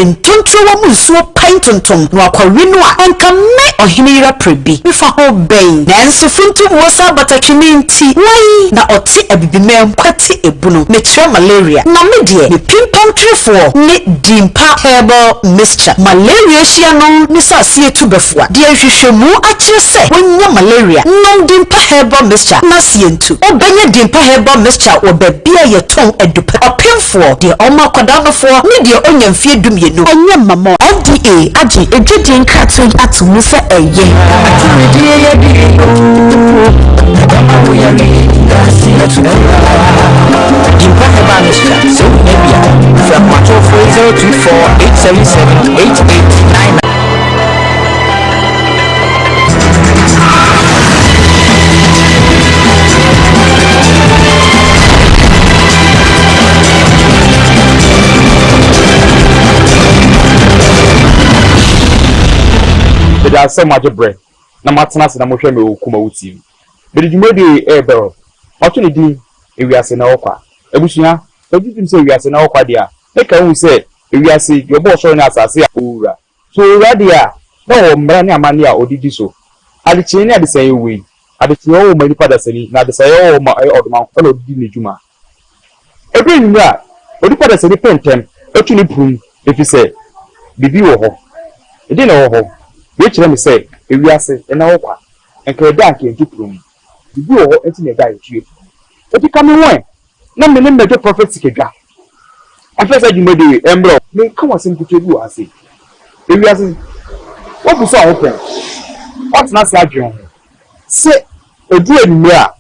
ntontro wa munsuo paintontom no akwawe no a enka me ohinira prebi mefa ho ben nanso funtum wo sa batatwini nti wai na oti abibimem kwati ebuno metre malaria na me de me pimpam trefo ne dimpa herbal mixture malaria hia no ni sase etubefo de ahwehwemu akire se wonya malaria no dimpa herbal mixture na sientu obenya dimpa herbal mixture obabia yeton edupa opemfo de oma kwadanofo ne de onyamfie dumienu anya mamo Addia agi ejedi nkratu atumu se eye dimpa herbal mixture so nebia from 024-877-8899. There are so much bread. Na matnas na mohwe me KUMAWOOD TV. But you made a barrel. Opportunity if we are saying okwa. Ebusuya, you say we are saying okwa dia. Make I say if we are say your boss showing us as ura. So radia, no mbrani amani a odidi so. Adichini adi say we. Adichini o mani pada seni na adi say o ma odman follow di ni juma. Every nwa odi pada seni pentem. Otuni prum if you say bibi wo ho. E dey na wo ho. Which let me say, if we are saying, and now, and can dank into room. The go into the guy cheap. If you come away, no men make a prophetic guy. I first said you made the emblem, may come and sing to you, I say. If we are saying, what was so open? What's not like you? Say, a dear mirror,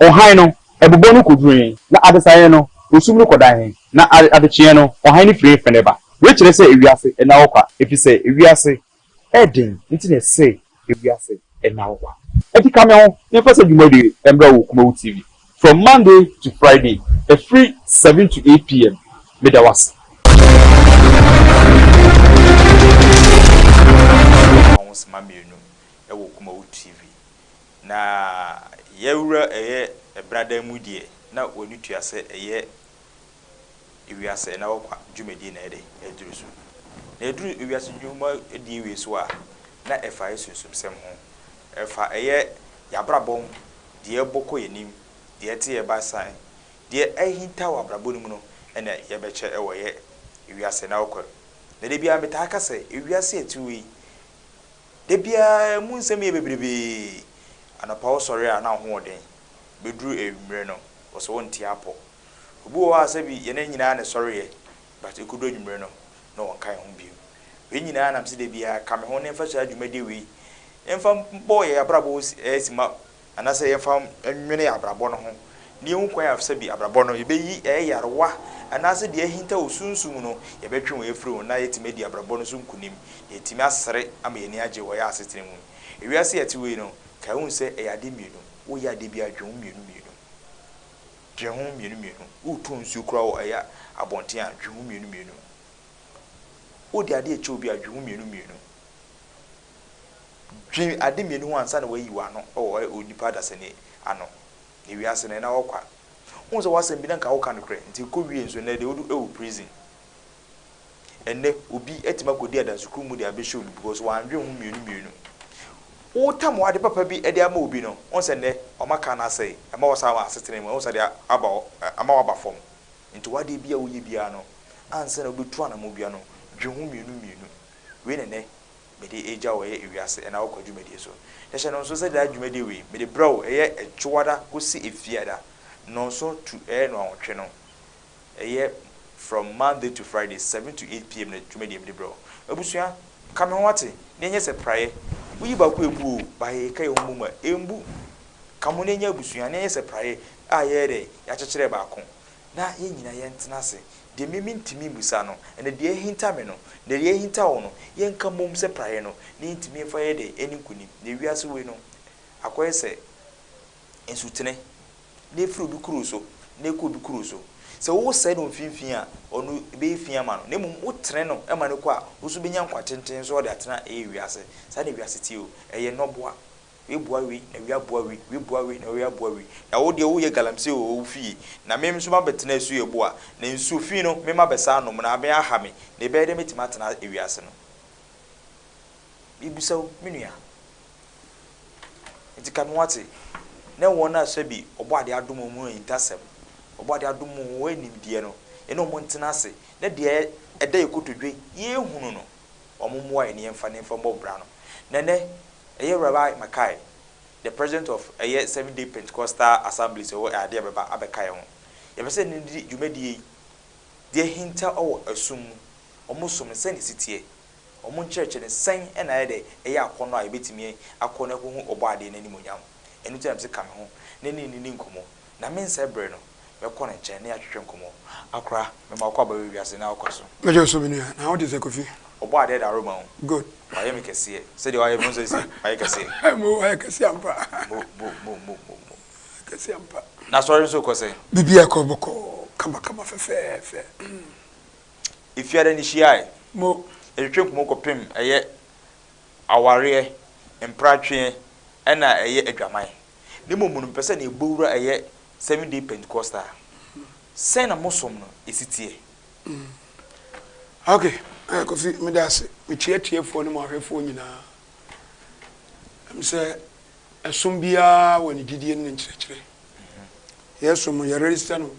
or hino, a bono could bring, not other sayano, who soon look at dying, not at the channel, or hiny free for never. Which let's say, if we are saying, and now, if you say, if we are saying, Edding, internet say, if we are saying, and now what? If you come on, never said you made the emblem KUMAWOOD TV from Monday to Friday, a free 7 to 8 p.m. Made was. KUMAWOOD TV. Na yewura a brother mudie, na woni to say a year. If we are saying now, Jumedi Nede, a Drusu. Nedru iwiase dwuma edi weso a na efa yesusum sem ho efa eye yabrabom de eboko yenim de ete ye basan de ehinta wa brabonu mu no ena ye beche ewoye iwiase na okọ na de bia meta aka se iwiase etuwi de bia mu nsem ye bebrebe anapa wo sori a na ho oden bedru ewumre no wo so wonti apo obu wo asabi ye na nyina na sori ye but ekudo nwumre no no one kai home view. When you know, I'm saying, be a come home and first you made we. And from boy, a brabos, as him up, and I say, from many abrabono home. New quay of Sebi abrabono, you be a yarwa, and I said, dear Hinto soon sooner, a bedroom way through, and I made the abrabono soon kunim, the timasre, I mean, Niaji, where I sit in. If you are say to you know, Kaun say, a adimino, we are debia drum, you know. Jehom, you know, who turns you crow a abontia, drum, you know. O de ade echobi adwu mienu dwen ade mienu ansa na wayi wa no o onipa da sene ano ne wi ase na okwa wonso wasem bi na nka woka no kre nti ko wi enso na de odu ewu prison enne obi etima kodi ada sukuru mu de abehye obi because wanwe hu mienu wo tam wade papa bi ede ama obi no wonse ne omaka na sei ama wosa wa asetene mu wonse de aba ama waba fom nti wade bia wo ye bia no ansa na obi tu ana mo bia no dwehun mienu we ne me de eja wo ye ewiase na wo kwaju me de so de hye no so se da dwuma de we me de bro eye etwada kosi efiada no so to no awotwe no eye from Monday to Friday 7 to 8 p.m. na dwuma de me de bro abusua kame ho ate ne nye se praye uyi ba ko ebu ba ye kai ho mu ma embu kamo ne nya abusua ne nye se praye a ye de ya kyekere ba ko na ye nyina ye ntena se de mimi ntimi busa no ene de hinta me no de ye hinta wo no ye nka mom se praye no ne ntimi fa ye de eni kuni ne wiase we no akoye se ensutene ne fru bi kruso ne ko bi kruso se wo se no mfimfin a onu be fia ma no ne mum wo tene no e ma ne ko a wo so benya nkwa tenten so de atena e wiase sa ne wiase ti o eye noboa we boawi na we aboawi we boawi na we aboawi na wo de wo ye galamse wo fi na mem so ma betena su ye boa na nsu fi no me ma besa no na me aha me na be de metima tena ewiase no bibusaw menua enti kan wate na wona asabi oboade adom mu intasem oboade adom wo animdie no eno mo ntena ase na de eda yekotodwe ye hunu no omumwa eni emfa ne mfa mbobra no nene Rabi michai, the president of a 7-day Pentecostal assembly, so Addia beba abekai ho. You say ni jumedi de hinta o asum omusum sen sitie. Omun church ne sen e na de akono a ebetimi akono ko hu oboade na nimonyam. Enu time se kam ho na ni nkomo. Na men se bre no me ko ne nche na atwetwe nkomo. Akra me ma kwa ba wiase na akoso. Mejo so binu na how dey Kofi? Oboade da Roma. Good. Why make a see? Say the why Moses say. Why can see? I can see ampa. Mo. Can see ampa. Na sorry so ko say. Bibi akoboko kama fe. If you are any shy, Mo e twem mo ko pem eye aware empratwe na eye adwaman. Ni mo munu pese na ebowura eye 7-day Pentecostal. Say na mosom no esitie. Okay. Kofi me das me tietiefo ne mo ahwefo nyina am se esum bia woni didie ne nkyerɛkyerɛ yeso mo ye register no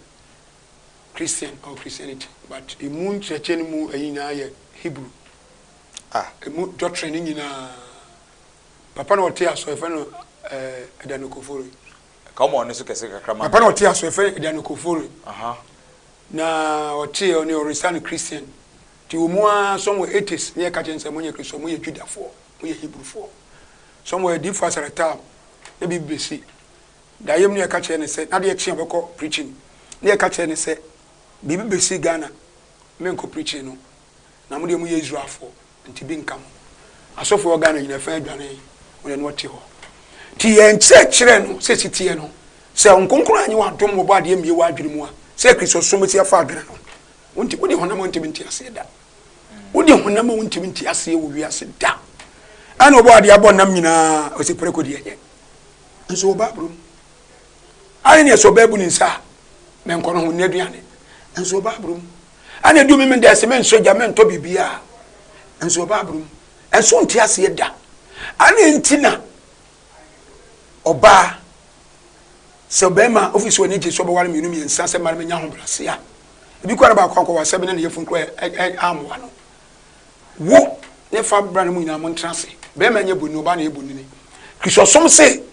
Christian or Christianity but imu nkyerɛkyerɛ mu ayina ye Hebrew emu doctrine nyina papa no te aso efe no Addia Koforo come on so kese kakra ma papa no te aso efe Addia Koforo na o te oni original Christian ti umua somewhere 80s near catching some money Christian mo ye Judah for mo ye Hebrew for somewhere deep fast at time e BBC da yem near catch ne say na de action beko preaching near catch ne say BBC Ghana men ko preaching no na mo de mo ye Israel for nti bi nkam asofo Ghana nyina fa adwane mo ne no te ho ti en chekere no se sitie no se onkonkoro anyi wa dom mo ba de mie wa adwene mu a se Christian so mo ti afa adwene no wonti wodi honam wonti binti ase da wodi honam wonti binti ase wo wi ase da ana obo ade abo nam nyina o se preko de enye nso oba brum ani ne so babu ni nsa men kono ho ne duane nso oba brum ana du mi de ase men soja men to bibia nso oba brum enso nti ase da ana ntina oba se bema office woni je so bo wale mi nu mi nsa se mare nya ho brase a bi kwara ba kwa kwa sebe na ye funko amwa no wo ne fa bra no mu nyina mo ntrase be ma nya bonu ba na e bonu ni Kristosom se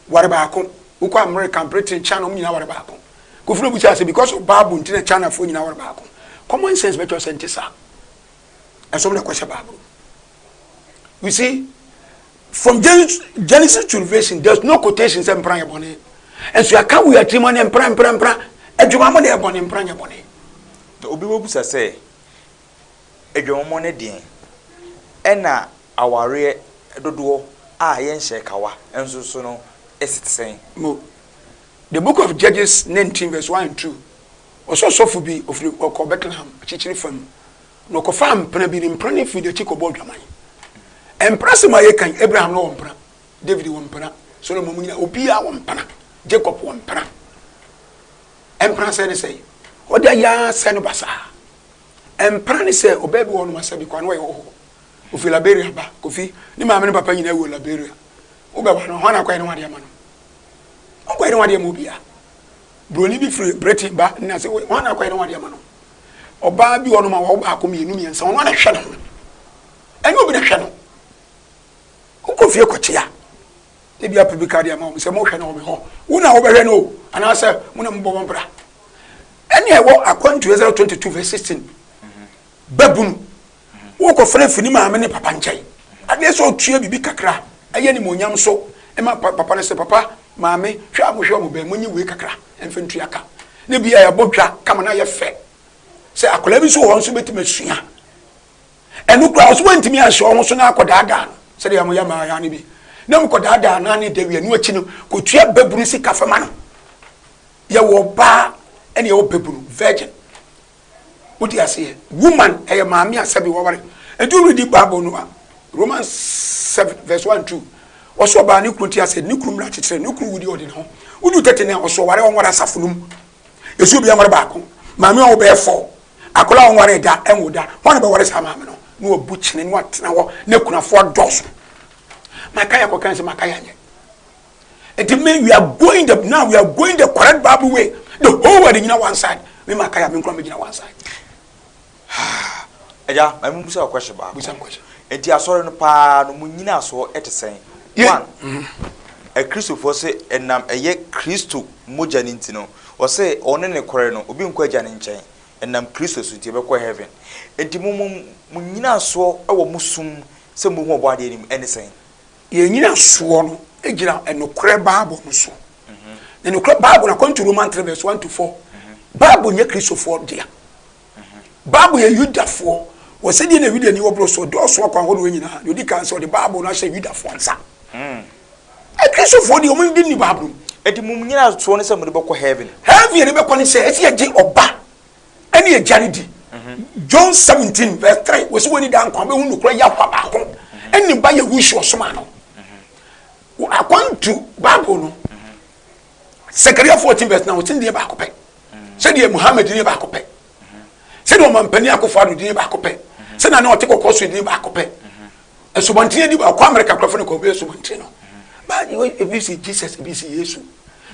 ware ba akon wo kwa American Britain China mu nyina ware ba akon ko funu bu cha se because of Bible ntina China fo nyina ware ba akon common sense better sense and na kwasha Bible you see from Genesis to Revelation there's no quotation say mpran yebone and so aka we atrimony mpran adwuma mo de yebone mpran yebone obi wo busa say edwomo ne den ena aware dodo a ye nhye kawa enso so no esitsen mo the book of Judges 19 verse 1 and 2 also sofu bi of Bethlehem chichiri fam no ko fam pena bi mpran fi de chiko bodwaman empress ma ye kan Abraham no mpran David wo mpran Solomon mu nyina obi a wo mpran Jacob wo mpran empress say say oda ya senu basa empran se obabi wonu masabi kwa no ye ho ofi Liberia ba kofi ni ma me papa nyina wo Liberia obawa no ho na kwa ne wade ama no okwa ne wade ama obi a broni bi free Britain ba na se ho na kwa ne wade ama no oba bi wonu ma wo ba ko mienu miensa wonu na hwe no enyo bi na hwe no kofi ekochia e bi apibi kade ama o se mo hwe na o me ho wo na wo be hwe no ana se mo na mbo bombra ene ewo according to Exodus 22 verse 16 babun wo ko fere fini ma me ne papa nchai ade so tue bibi kakra aye ni monyam so e ma papa ne se papa ma me hwa mo be monyi we kakra emfe ntua ka ne bia ya bodwa kama na ye fe se akola bi so won so betima sua enu kra so wantimi ahye won so na akodaada se de ya ma ya ne bi na mkodaada na ne dawie nu achi no ko tue babun si kafama no ye wo ba ene wo babun virgin what you say woman e maami asabi wo ware edu read Bible no Romans 7 verse 1 2 oso ba ni kunu ti ase ni kunu mra chichire ni kunu wudi odi no udu tete ne oso ware on wara safunum esu bi amara ba ko maame o be fo akola on ware da enwoda won be ware sa maame no no obu chine no atena wo na kunafo doso makaya ko kan se makaya nye it mean we are going the correct Bible way the whole world in one side me makaya me nkro me one side eja my mum say a question ba question enti asore no pa no munyina so etesen one a Christopher say enam eye Christo moja ni ntino o say one ne kore no obi nkwa agya ne nchen enam Christo so nti be ko heaven enti munyina so e wo musum se mu hu obo ade nim enesen ye nyina so no egira enokore Bible no so enokore Bible na according to Romans 3 verse 1 to 4 Bible nye Christopher dia Bible ye Yudafo wo se die na video ni wo bro so do so akwan wo do nyina yodi kan so the Bible na hye Yudafo nsa e Christopher di o mun di ni Bible enti mum nyina so ne se mu de beko heaven ne beko ni se eti ye oba ene ye janidi John 17 verse 3 wo se woni dan kwan be hu nokora ya kwa ba ko ene ba ye hu hye osoma no according to Bible no Zechariah 14 verse 9 wo tin de ba ko pe se de Muhammad ni ba ko pe se de o mampani akofo ado de ba ko pe se na na o te kokko so de ba ko pe esobantin di ba ko America krofo ne ko be esobantin no ba if you see Jesus if you see Jesus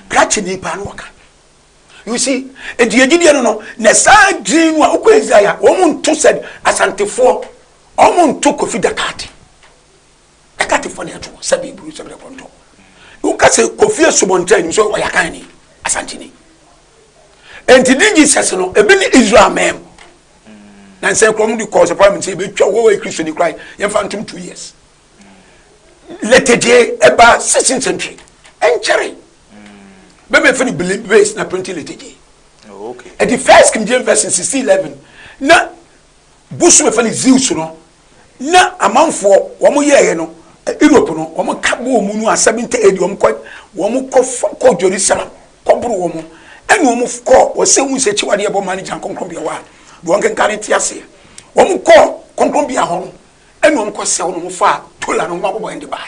krachi ni pa no waka you see e di agidi no na sa dream wa okọ Isaiah o mu nto said asantefo o mu nto kofi dakati dakati fo ne to sabi buru sabi de konto u ka se kofi esobantin so o yakan ni asantini enti di Jesus no e bi ni Israel mem na say krom di cause parliament say be twa wo Christian cry ye fa ntum 2 years later day about 16th century encheri be fini believe base na printing later day okay at the first King James version 1611 na busu me fini Zeus no na amanfo wo mo ye no Europe no wo mo ka bo mu no 70 AD wo mo ko Jerusalem ko buru wo mo ene wo mo ko wo se hu se chiwade e bo manager konkron bia wa do nkan kan ti ase wo mo ko konkron bia ho ene wo mo ko se wo mo fa tola no mo ende ba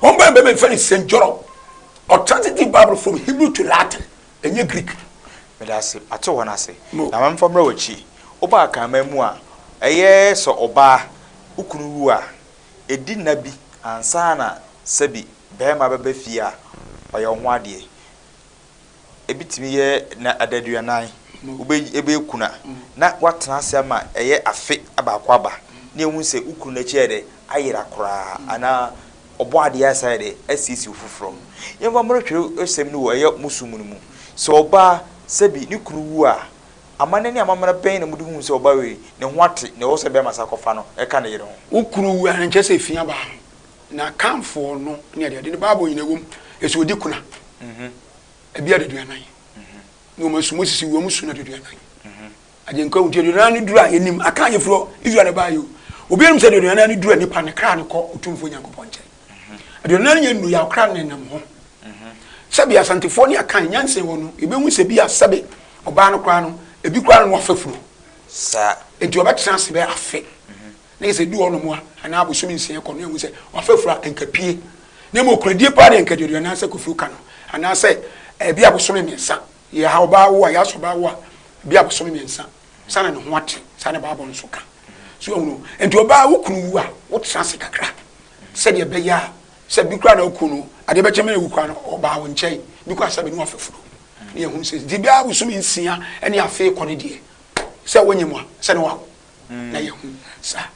wo ba be fani St. John alternative Bible from Hebrew to Latin enye Greek me da se ato wona ase na man famra wachi oba kan mamu a eye so oba ukunu wu a edi nabi ansa na sabi be ma bebe fia oye ho ade ebitimi ye na adaduanan ebe kuna na watena ase ma eye afe abakwa ba na ehun se ukunu na chiede ayira kora ana obo ade ya side asisi ofufro yemba mrotwe esem ni wo eye musumu mu so oba sabi ni kunu wu a amane ni amamara pen na mudu hu se oba we ne ho ate ne wo se be masa kofa no e ka ne yere ho ukunu wu an chese fia ba na kamfo no ne ade ne Bible yin ewom eso odi kuna ebia de duanan no masumo sisi wo musu na de duanan ajenka unti de duanan ni dura enim aka yefro Israel ba yo obi enim se de duanan ni dura nipa ne kra ne ko otumfo Nyankopɔn nche de duanan ye nu ya kra ne nam ho sabi asantefo ne aka nyanse wo no ebe hu se bi asabe oba no kra no ebi kra no wafafuro sa enti obetena se be afe na se du ono mo ana abosumi nsia ko no ehu se wafafuro enkapie na mo kradie pa de enkadie duanan se kofu ka no ana se ebi abosumi mensa ye ha oba wo ya so ba wo bi abosumi mensa sana ne ho ate sana ba abon so ka so no enti oba wo kunu wu a wo tsa se kakra se de be ya se bi kra na okunu ade be cheme wu kwa no oba wo nchei bi kwa sabe no afafuro ne ehun se di bi abosumi nsia ene afi ko ne die se wonyemu a se ne wa na yehun sa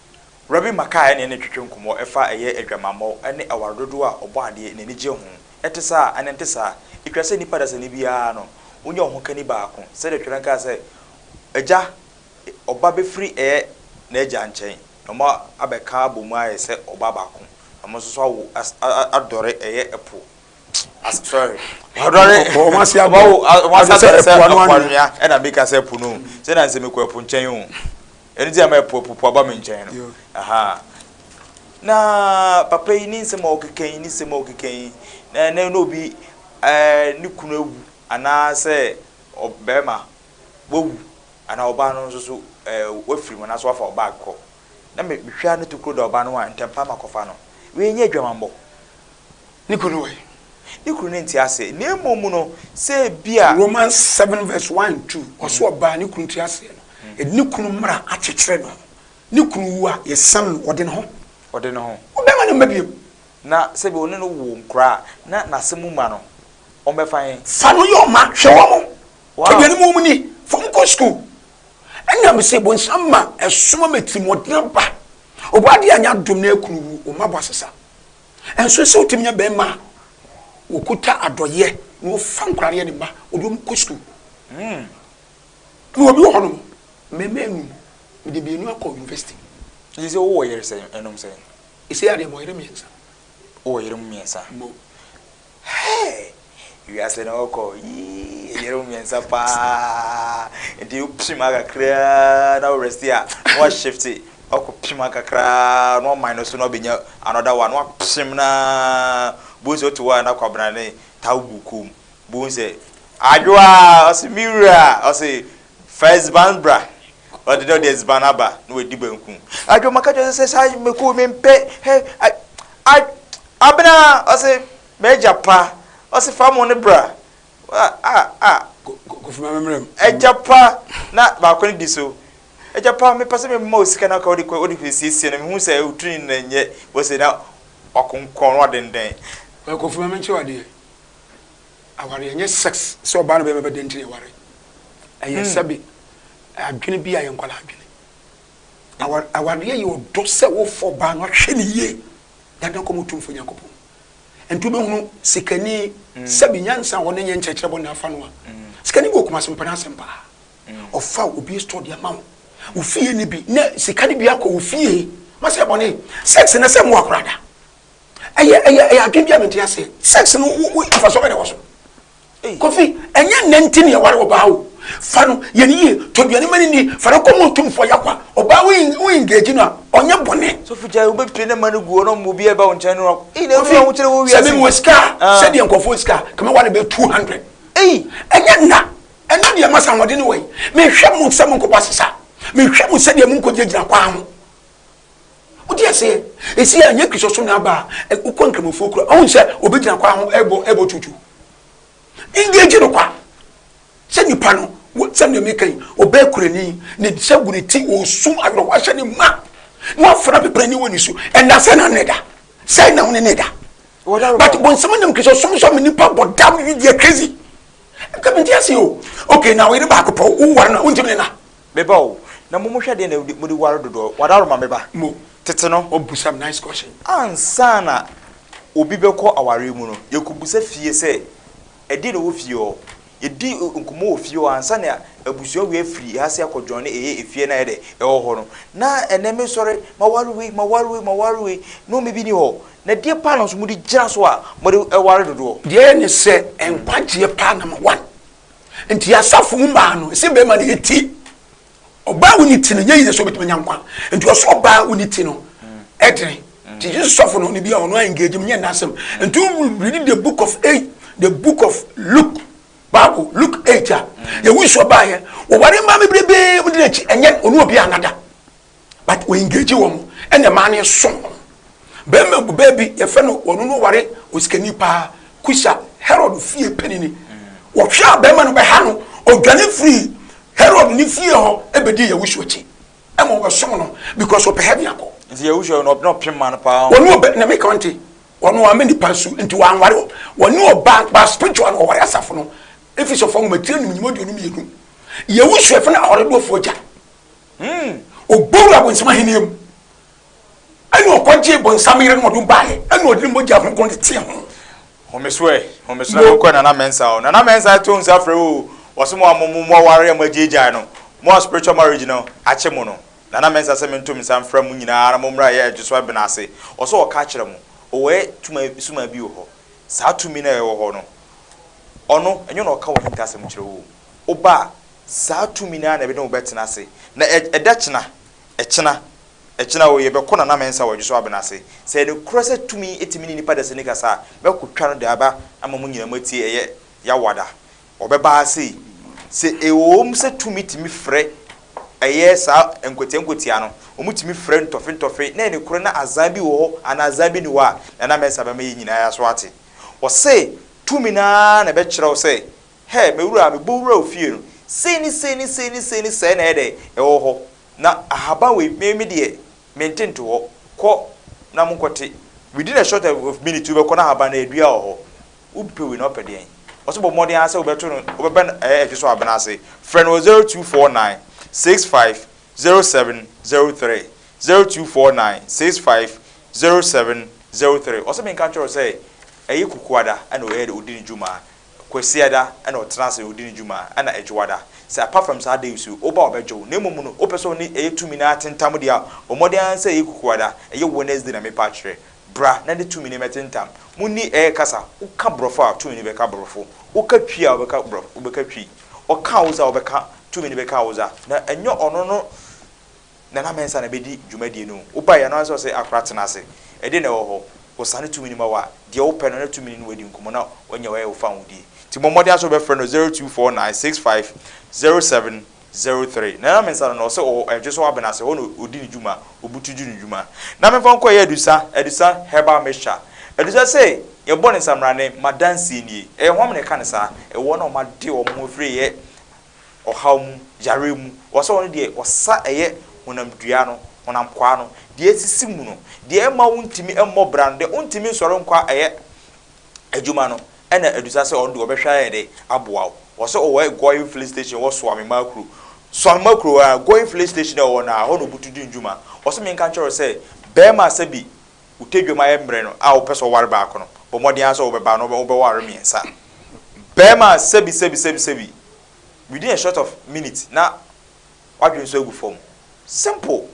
Rabi michai ne twetwe nkomo efa eye adwamammo ene awarodo a obo ade ne nije hu etesa anentesa ikwase nipa da se ne bia no onye ho kani baako se de twere nka se eja oba be free na eja nchen no ma abeka bomu aye se oba baako amo so so adore epo sorry adore o ma se abawo se epo ya e na bika se epo no se na nse mekọ epo nchen hu eni dia ma epo aba me nchen no aha na papa yi ni nsema okeken ni sema okeken na no bi ni kunu ewu ana se obema wowu ana oba no so so wafiri mo na so afa oba akọ na me hwa no tukuro da oba no wa ntempa makofa no we nye adwamambo Nikunu way. Nikunu nti ase. Ne momu no say bia Romans 7 verse 1 and 2. Oso ba nikunu nti ase no. E nikunu mra akyekere no. Nikunu wa ye sam ode ne ho. Ode ne ho. Obema ne mabiem. Na se be one no wo nkra na nasemu ma no. Omefan. Fa no yo ma hwe wo mo. Wow. Kebiani mo ni from go school. Enya me se bonsam ma esoma metimodin ba. Obade anya dom na ekunu o mabo asesa. Enso se otimnya be ma okuta adoye no fa nkrare ne ba odom ko school. No obi wo hono memenu me de bienu akọ university. Is o yere say enom say. Ise ade mo yere miensa. O yere miensa. Mo. Hey. You are saying oko yere miensa pa. Ndi upima kakra na rest here. What shift it? Oko pima kakra no minus no benya another one. What pim na buzo to one akwabra ne tawbukum. Bu say adwa osimira o say first band bra. Or the dog is banaba no we dibanku. Adwa makajo say say me ko me mpe. Hey I abena o say major pa. O say fam on bra. Go for my memory. Ejapa na ba ko ni diso. Ejapa me pase me mo sika na ka odi sisi na me hu say utrin na nye wo say na okonkon ro denden. Go for my menchi wade. Aware nye sex so ba no be be denten aware. Aye sabi adwene bi aye nkwala adwene. Aware ye odo se wo fo ba no hwe ne ye. Dadan ko mutumfo nyakopo. Entu be hunu sikani sabi nyansa wona nye nkyekere bo na afa no a. Sikani go kuma sempa na sempa. Ofa obi store dia mawo. Ufie ni bi na sikani bi akọ ufie. Ma se bone sex na se mo akrada. Aya adwene bi amenti ase. Sex no wo afa so be na wo so. Kofi enye nenti ne ware oba wo. Fa no ye ni ye to duane mani ni fa no komo tumfo yakwa. Oba wo engage no onye bone. So fuja wo be pene mani guo no mo bi e ba wo nkyɛn no. Ine wo kyerɛ wo wi ase. Sabi mo ska, said the nkofo ska, kama wale be 200. Enye na. Ena dia masa ngode ni we. Me hwɛ mo nsɛm nkɔba sesa. Me hwɛ mo sɛ dia mo nkɔgye gyina kwa ho. Odi ase, esi anya krisoso na ba, ukɔ nkramofo kura. Ɔn sɛ obi gyina kwa ho ebo tutu. Engage no kwa. Sɛ nipa no, sɛ ne mekan, oba kurani, ne sɛ gune ti o sum agro wa hwɛ ne ma. No afra be prani woni so. Enda sɛ na neda. Sɛ na woni neda. But when someone them krisoso me nipa bodam you dey crazy. Come into see you. Okay, now we back up. Who war na untim na. Beba o. Na mo hwɛ de na mo di war dodo. Wadaro ma beba. Mo. Tete no. Obusam nice question. Ansa na obi bɛkɔ aware mu no. Yekubusa fie sɛ edi na wo fie o. Yedi nkumo wo fie o ansa na abusuo we afiri ha se akɔdwon ne efie na yɛde ɛwɔ hɔ no. Na eneme sɔre ma waruwe no me bi ni hɔ. Na die pa no so mu di gyina so a mo de ɛware dodo. Die ne sɛ enkwagye pa number 1. Enti asafo mu ma no se be ma ne eti. Oba woni ti no nyi so betuma nyankwa. Enti oso oba woni ti no edren. Ti Jesus sofo no ne bi a ono engage me nya nasem. Enti read the book of Luke. Bible Luke 8. Ye wish oba ye. O ware ma me brebe mo de na chi enye ono obi anada. But we engage wo ene ma ne so. Bema bu baby ye fe no ono no ware osikani pa kusha Herod fie penini. Wo hwa bema no be ha no odwane free Herod ni fie ho ebedi ye wish ochi. Ema wo so no because o pe heavy akọ. Nti ye wish no pem man pa. Ono be na me kanti. Ono amani pasu nti wan ware. Ono ba spiritual no ware asafo no. If it's a form of material, you won't do. You wish you have an horrible forger. O Bora when some him. I know what Jib on some year not to buy. I know the Moja from quantity. Homesway, and a mensa, and a mensa tones after was more warrior Majano, more spiritual original, Achemono. Nana mensa semen to me some from Munina, Mumra, just what Benassi, or so a catcher away to my Suma Buho. Sa to me or hono. Ono enyo na oka wo hintasem kire wo oba saa tumi na na be no betena ase na edachina echina wo ye be kona na mensa wo juso abenase se de krose tumi etimi ni nipa da se nika sa be kotwa no de aba ama munyina mati eye ya wada obeba ase se ewom se tumi timi frɛ eye saa enkotia no omutimi frɛ ntofe na ne kro na azan bi wo ana azan bi ni wa na mensa ba me nyina ya so ate o say tumi na na be kyerɛ say he me wura me bo wura ofie no sei ni na ede e wo ho na ahaba we me de mentento ho kɔ na monkote within a short of minute we be kɔ na ahaba na edua ho upe we no pɛdeɛn also bo modern answer we beto no we be so abena ase friend 0249 650703 0249 650703 also me kan kyerɛ say eyi kukuada ana o yede odini juma kwesiada ana o transe odini juma ana ejwada say apart from sad days you oba obejo na emu no opeso ni eyi tumi na atentam dia o modern say eyi kukuada eyi Wednesday na me pa kyerɛ bra na de tumi ne metentam munni kasa uka brofo a tumi ne beka brofo uka twi a obeka brofo obeka twi oka uza obeka tumi ne beka uza na enyo ono no na mensa na bedi dwumadi no uba ya no aso say akratena ase ede na wo ho osane tumi ni mawa de wo pɛ no na tumi ni wadi nkomo na onya wa fa wudi ti momodi aso be friend 0249650703 na mensa no so o so abena se wono odi ni dwuma obutu dwunu dwuma na memfa nko ye edusa heba mesha edusa say ye bɔ ne samrane madansi ni hwam ne ka ne sa wo na o ma de o mo free ye o hawm yare mu wo so wono de o sa honam dua no honam kwa no de esisi mu no de ma wontimi emmɔ brande wontimi sɔre nkwa adwuma no ɛna edusa sɛ ɔno de ɔbɛhwa yɛ de aboa wo so ɔwɔ going filling station wɔ so amemakro a going filling station ɛwɔ na hɔ no butu di ndwuma ɔso me nka kyerɛ sɛ bɛɛma sɛbi utedwuma yɛ mmerɛ no a wopɛ sɛ ɔware baako no bɔ mmɔden asɛ wobɛba no wobɛware mmiɛnsa bɛɛma sɛbi within a short of minute na wadwen so agu fam simple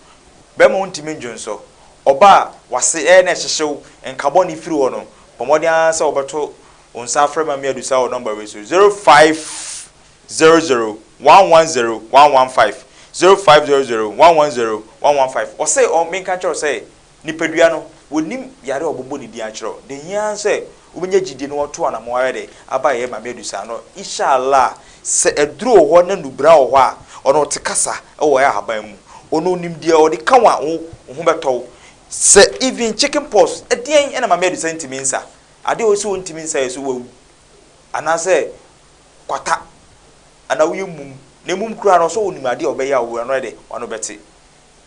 bɛɛma wontimi ndwen so oba wase na hyehyew enkabɔ ne firi wo no pomodi ansa obeto onsa afrema me adusa wo number we so 0500110115 0500110115 o say o me kan kyerɛ say nipadua no wonim yare obobo ne di akyerɛ de hia say obenya gidi no to ana mo ayɛ aba ye ma me adusa no inshallah se eduro ho na nubra ho a ono te kasa wo ya haban mu ono nim dia o de kanwa ho betɔ se even chicken pox edien ena ma medu sentimi nsa ade o si wontimi nsa yeso wawu anase kwata ana wo yemum na mum kura no so wonim ade obeya wo no de ono beti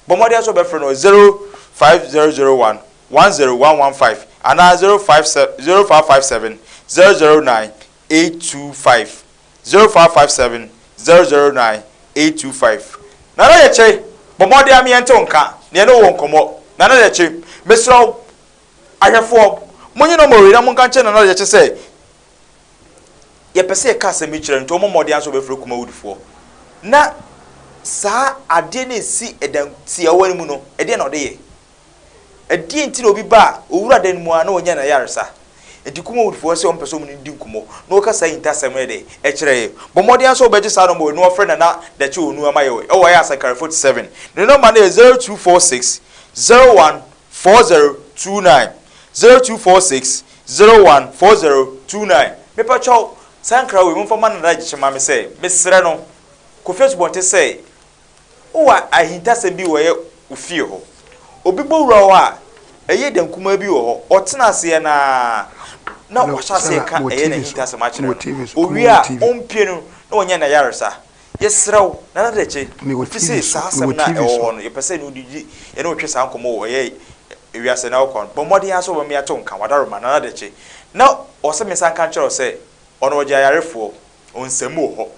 bomode so be frɛ no 05001 10115 ana 0557 009 825 0557 009 825 na na ye che bomode am ye nto nka ne no wo nkomo na na ye che mesro ahwefo monyi no mori na monka che na ye che say ye pese ka se mi kire nto momode an so be fro KUMAWOOD fo na sa ade na si edan tia wani mu no ede na ode ye ade nti na obi ba owura dan mu a na onya na yaresa enti KUMAWOOD fo se on pese mu ni di nkomo na o ka sa intasem ede e kire bomode an so be je sa no mo no ofre na de che onu ama ye o wo ya sakare 47 the number na 0246 014029 0246 014029 me pa chow sankra we mfa man na giche ma me say me sere no ko Facebook te say o wa ahinta se bi wo ye ofie ho obi bowura ho a eye dan kuma bi wo ho otena ase na wo sha se ka eye na ahinta se ma kire o wi a ompie no na wonya na yaresa yesrew na de che fi se sa asem na e wo no ye pese no didi ye no twe sa nkomo wo ye ewiase na okon bomodi aso bo me ato nka wadaroma na de che na o se me san kan kyerɛ se ono oje ayarefo onsemu ho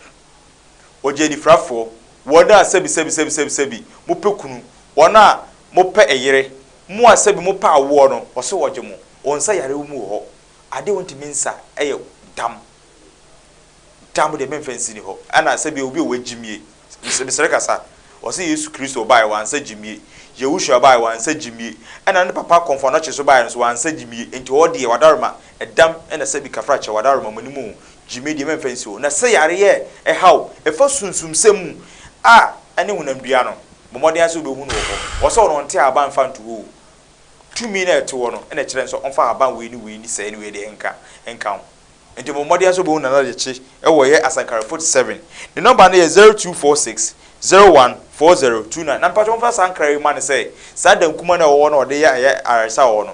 oje ni frafo wona sebi mo pekunu wona mo pe eyire mo asebi mo pa awo no o se woje mo onsa yare mu ho ade wonti minsa eye dam de memfansi ni ho ana sebi obi owagimie bisere kasa o se Yesu Kristo bai wansa jimie Yehusha bai wansa jimie ana ne papa konfo no cheso bai no wansa jimie enti wo de wadaroma edam ena sebi kafra che wadaroma manimu jimie de memfansi ho na se yare ye e haw e fa sunsum semu a ane hunamdua no bomode aso be hu no ho wo se no nte aba mfa nto ho tumi na eto wo no ena kire nso onfa aba we ni se ni we de enka enti bomode aso be hu na na de chi e wo ye asankara 47 the number na 0246 014029 na mpacho mfa sankara man say sa dan kuma na wo no de ya aresa wo no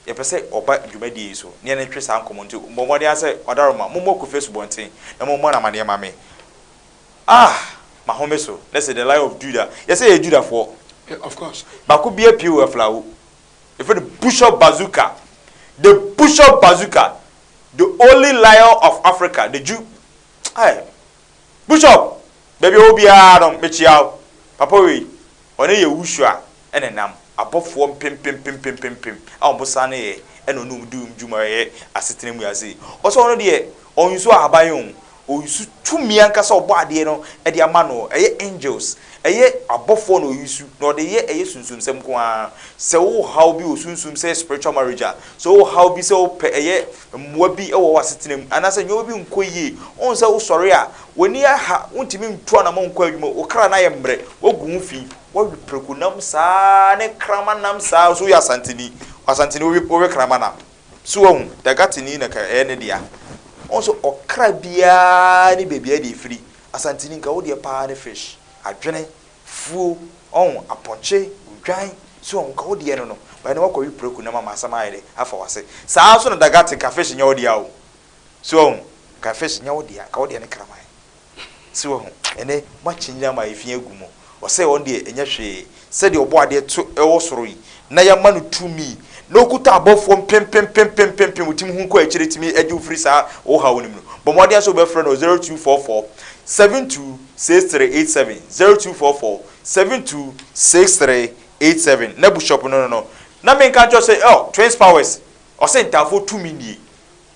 ye pese oba dwumadi so ne ne twe sa nkomonti mbomode ase odaroma mommo ku Facebook bonten na mommo na mane mame mahome so let's say the lion of Judah you say Judah for of course ba ku bia piu aflawo if the Bishop Bazooka the only lion of Africa the Jew hey Bishop baby obia don mechiao papa we one ye wushu a enenam abofo pim a obosa na ye enonum dum dwuma ye asetene mu ase oso ono de onyusu ahaban oyusu tumi ankasa obo ade no e de ama no eye angels eye abofo no oyusu no de ye eye sunsumsem ko a se wo how bi osunsum say spiritual marriage so how bi se o eye mwa bi e wo asetene mu anase nyo bi nkoyie on se wo sori a woni aha wontimi nto na mo nkwa adwuma wo kra na ye mbre wogu fi wo prekunam sa ne krama nam sa so ya santini wo krama na so wo dagatini na ka ne dia also okra bia ni bebia de free asantini nka wo de pa ne fish adwene fu on aponche udwan so nka wo de no ba ne wakọ yipreku na mama asama ayede afa wase saa so na dagate ka fish nya wo de awo so ka fish nya wo de ka wo de ne krama so ene machinya ma ifie gumo wose won de enya hwe se de obo ade to ewo soro yi na ya manu tumi no kuta abofo pem utim hu ko akire timi ade ufri sa o ha wonim no bo mo de so be friend 0244 726387 0244 726387 na bishop no na me kan jo say twins powers o say ntafo tumi nie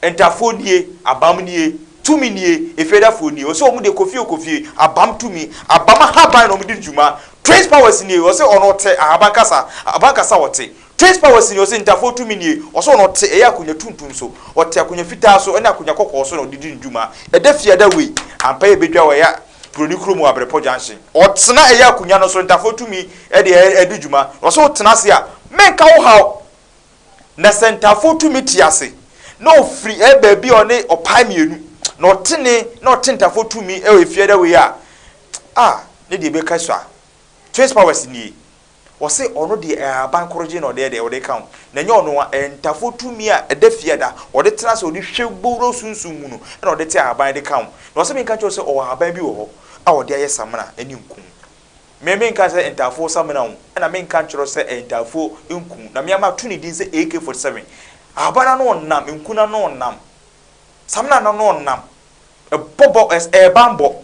ntafo nie abam nie tumi nie efeda fo nie o say omu de kofie abam tumi abam haban no mu di djuma twins powers nie o say ono te abankasa wote twins powers nie o say ntafo tumi nie o say ono te eya akunya tuntum so o te akunya fitaa so ena akunya kokko so no di djuma e da fie da we ampa e bedwa we ya pronikro mu abrepo junction o tena eya akunya no so ntafo tumi e de edi djuma o say o tena se a menka wo haw na sentafo tumi tiase no free e baabi one opai mienu no tene no tentafo tumi e we fie da we ya ne de be ka so a twins powers nie wo se ono de aban koroje no de wo de kan na nye ono entafo tumi a e da fie da wo de tena se wo de hweboro sunsun mu no na wo de te aban de kan no se me kan cho se o aban bi wo ho a wo de aye samana ani nkum me kan se entafo samana wo na me kan cho se entafo nkum na me ama tu ni din se AK47 abana no nam nkuna no nam samna no nam e bobo es e bambo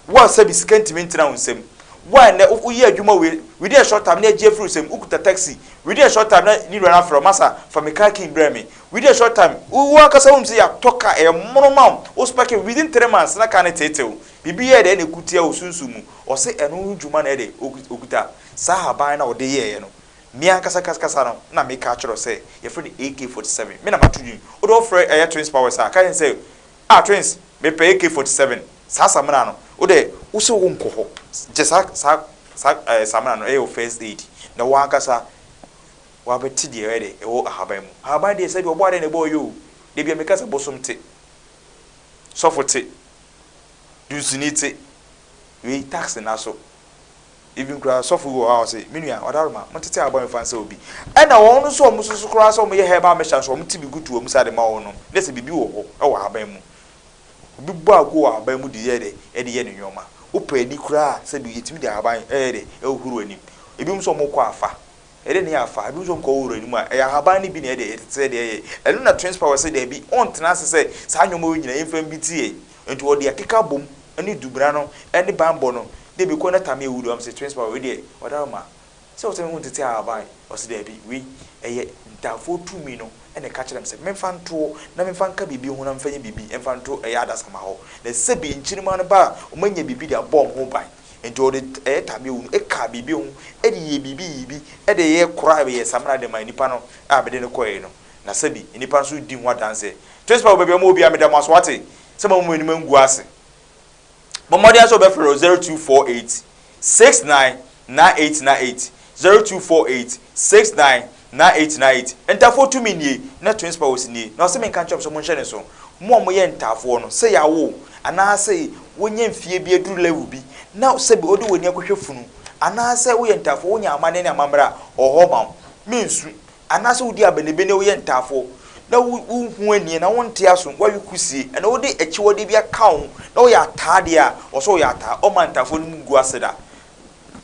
wa sabi sentiment na unsem wa na uyi adwuma we dey short time na je free usem ukuta taxi we dey short time na ni run from masa from king bremi we dey short time wa kasa um se ya toka e monoma o spake within 3 months na kan tetew bibi ye de na kutia osunsumu o se eno dwuma na de okuta sahaban na o de ye no mia kasa no na me ka chiro say ye free AK47 me na matudun o do free twins powers kan say twins me pay AK47 sasa mna no o de wo se wo nkoho je samana no e first aid na wa kasa wa beti de rede e wo ahaban mu ahaban de say obo ade ne boy yo de bia me kasa bosomte sofote dusunite we tax na so even kra sofu go out say menua odaroma montete aban fansa obi e na won no so omususu kra so mo ye heba me sha so mo tibi gutu o musa de ma won no le se bibi wo ho e wo aban mu obi bo ago aban mu de ye de e de ye ne nyoma upe ni kra se bi yetimi de aban e de e ohuru ani ebi mo so mo kwa afa e de ne afa ebi mo so ko ohuru ani mu e aban ni bi ne de se de e no na twins power se de bi on tena se sa nyoma wo nyina emfam bi tie enti wo de akeka bom ani dubra no ani bambo no de be ko na tame wudu am se twins power we de odaroma se o se mo tete aban o se de bi we eye ntafo tumi no ene ka kire mse memfanto na memfanka bibi ho na mfanye bibi emfanto eye adasama ho na se bi nchirima no ba o manya bibi de abom ho ban enti o de tame wudu e ka bibi ho e de ye bibi yibi e de ye kura be ye samra de man nipa no a be de ne koye no na se bi nipa so di ho danse twins power bibi mo obi am de maso wate se ma mo ni mangu ase Bomodi aso be 0248 699898 0248 699898 entafo tumi nie na twins powers nie na o se me kan chop so mo nhye so mo ye ntafo no se ya wo ana se wonye mfie bi aduru lewu bi na se bi odi woni akohwe funu ana se wo ye ntafo wonya amane ne amamra oho ma minsu anase wodi abenebe ne wo ye ntafo na hu ani na wonte aso wa wikusie na wo de echi wo de bia kawo na wo ya taade a wo so ya ta o mantafo no gu aseda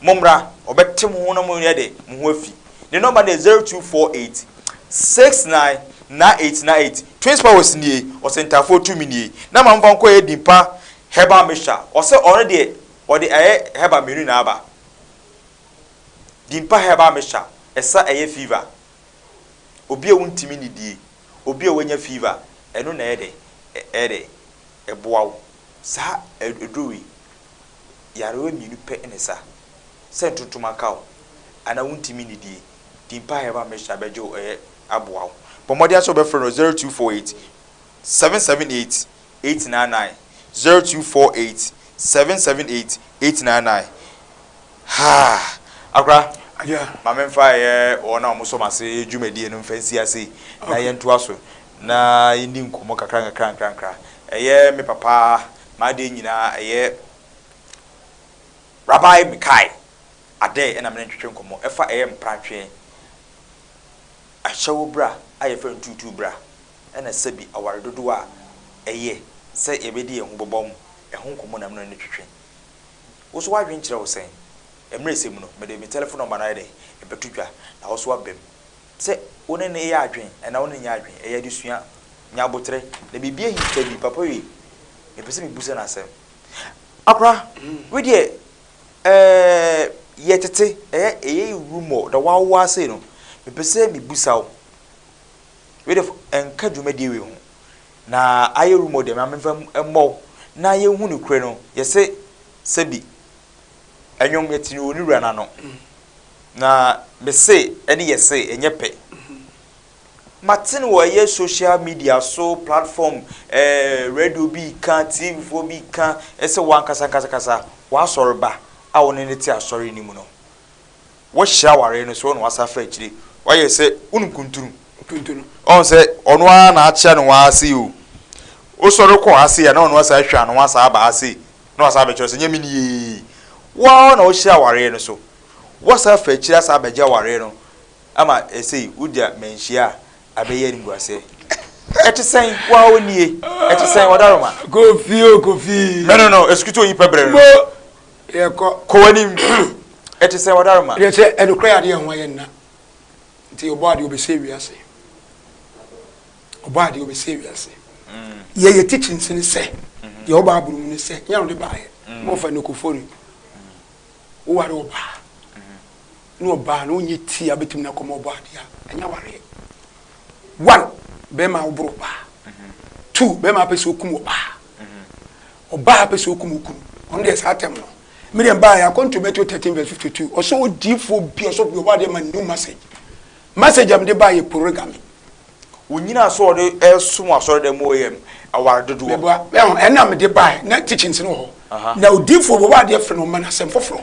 momra obetem ho na mo ye de mo ho afi the number is 0248 699898 twins powers nie o sentafo 2 minie na mamfa nko ye dimpa heba mesha o se already o de heba menu na aba dimpa heba mesha esa eye fever obi e wuntimi ni die obi e wanya fever eno na ede eboawo sa edruwi yarewe minu pe enesa se tutuma kawo ana wuntimi ni die dimpa heba mesha bejo aboawo pomodi aso be front 0248 778 899 0248 778 899 ha akra Addia mamemfa ona omuso mase dwumadi no mfansi ase na ye nto aso na yindi nkomo kakra me papa ma de nyina Rabi michai Addia na me ntwetwe nkomo efa mpratwe ahyewo bra ayefa ntutu bra na sabi aware dodo a se ebedi ehun bobom ehun nkomo na me ntwetwe wo so wadwen kire wo sen emrese mu no me de me telephone number na ide ebetutwa na wo so abem se woni ne ya adwen na woni nya adwen de sua nya botre na bibia hita bi papa wi me pese me busa na asem akra we de yetete rumor da wawa se no me pese me busa wo we de enka dwumadi we hu na aye rumor de me amfa emmo na ye hu ne kure no ye se sebi anyom yetini oni rana no na me say eni yese enyepe Martin wo ye social media so platform radio bi kan TV fo bi kan ese wan kasa wa sorba a woni ne ti asori ni mu no wo hira ware no so no wasafa akire wa ye se unum kunturu on se ono a na acha no wa ase o soro ko ase ya na ono asa hwa no wasa aba ase no wasa be kire se nyemi ni wa na o hira ware no so wasa fa akire asa abeja ware no ama ese udia menhia abeye ni guase etisen wa onie etisen wadaroma kofi no eskuto yi pebre no ye ko wani etisen wadaroma ye se enukra ya de ho aye na nti obadi obesewi ase obadi obesewi ase ye teaching sin se ye oba aburu ni se nya no de baaye mo fa no kofoni o ware oba no oba no nyi ti abetim na komo obadi a enya ware 1 bema obro ba 2 bema pese okum oba oba pese okum on dey satem no Miriam ba ya Matthew 13:52 also odifo bi also bi oba dey man new message am dey ba ye polygamy wonyina so ode esum asore dem oyem aware dodo be ena me dey ba na teachings no ho na odifo oba dey fre no man asem foforo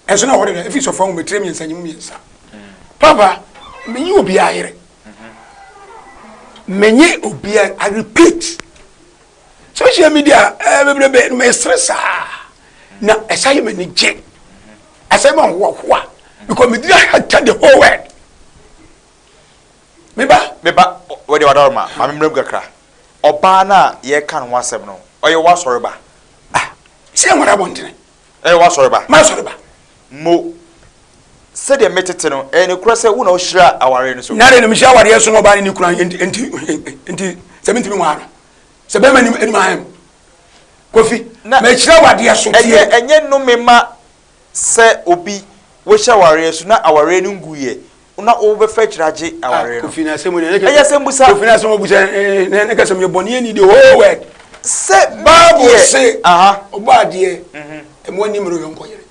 enso na ho dey if you so fam me trem yensa nyim yensa papa me yi obi ayere menye obi I repeat social media bebrebe me stress na esaye me ni je asema ho because me did had the whole world meba we dey wadaroma ma memrem gakra oba na ye kan ho asem no oye wa sore ba se nwara bontene wa sore ba ma sore ba mo se de metete no ne kura se wo na o hira aware no so na de no mhia aware so no ba ni kura enti 70 mi wa se be ma ni ma hem kofi ma hira aware so tie enye no mema se obi wo hira aware so na aware no nguye na o be fa kiraje aware no kofi na se mo ne enya se mbusa kofi na se mo busa ne ka se me boni ni the whole world se bible say oba de mo ni mro yonko yere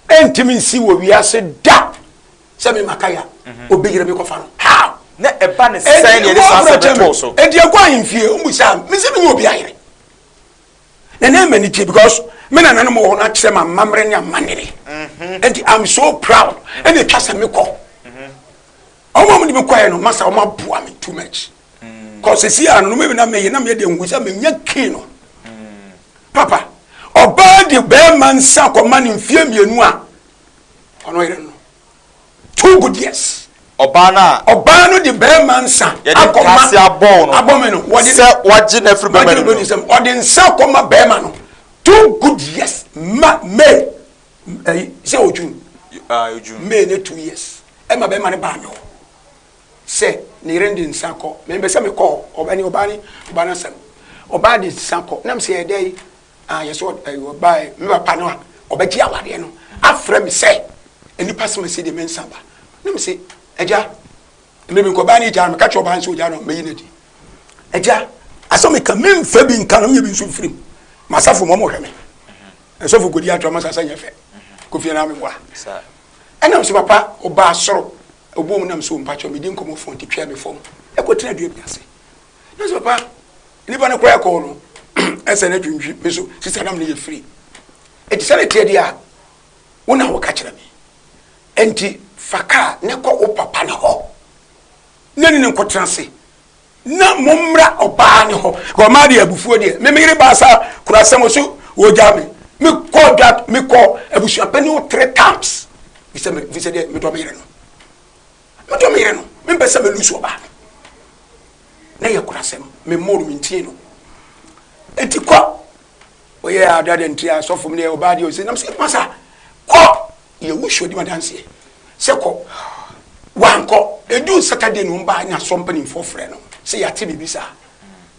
entimi nsi wo wiase da se me makaya obegire me kofa no how na eba ne sign ye this answer to so enti akwa himfie umusa me se me obi ayere na many because me na nanu mo na kire ma mamre nya manere enti I'm so proud and the twasa me ko omo mo di me kwae no masa omo abua me too much cause see anu me na me de ngusa me nya kin no papa oba di be man sa ko man mfie mienu a ono ire no 2 good years Obana the bear man son. Abomino. What is every man? Or then Sakoma Bearman. 2 good years. May. Say, June. May 2 years. Emma Bearman Bano. Say, Nirendin Sanko. Maybe some call or any Obani, Banasam. Obadi Sanko. Nam say a day. Yes, what I will buy. Miva Panoa. Obetia Wadiano. After me say. And the person see the men samba. Nam say. Eja, maybe Kobani jam, catch your bands with Jano, Mayinity. Eja, I saw me come in, Fabi in Canam, you so free. Myself from Momo, and so for good year, Thomas, as I say, Kofi and Ami. And I'm so papa, or bar sorrow, a woman I'm so patch of me didn't come off on the chair before. I could tell you, Yassi. Yes, papa, live on a crack corner, as an edge, sister, I'm near free. It's a idea. 1 hour catch me. Empty. Faka neko o papa na ho nani ne nkotranse na momra oba ne ho ko ma de abufuo de me mire ba sa kurasem so wo jame me ko that me ko abusu apani 3 times vi se de me to mire no me pese me lusu oba na ye kurasem me moru mintie no enti ko o ye ada de ntia so fom ne oba de o se nam se masa ko ye wusho di madanse Seko wanko edu Saturday no mba nya sompani for frɛ no se ya te bibisa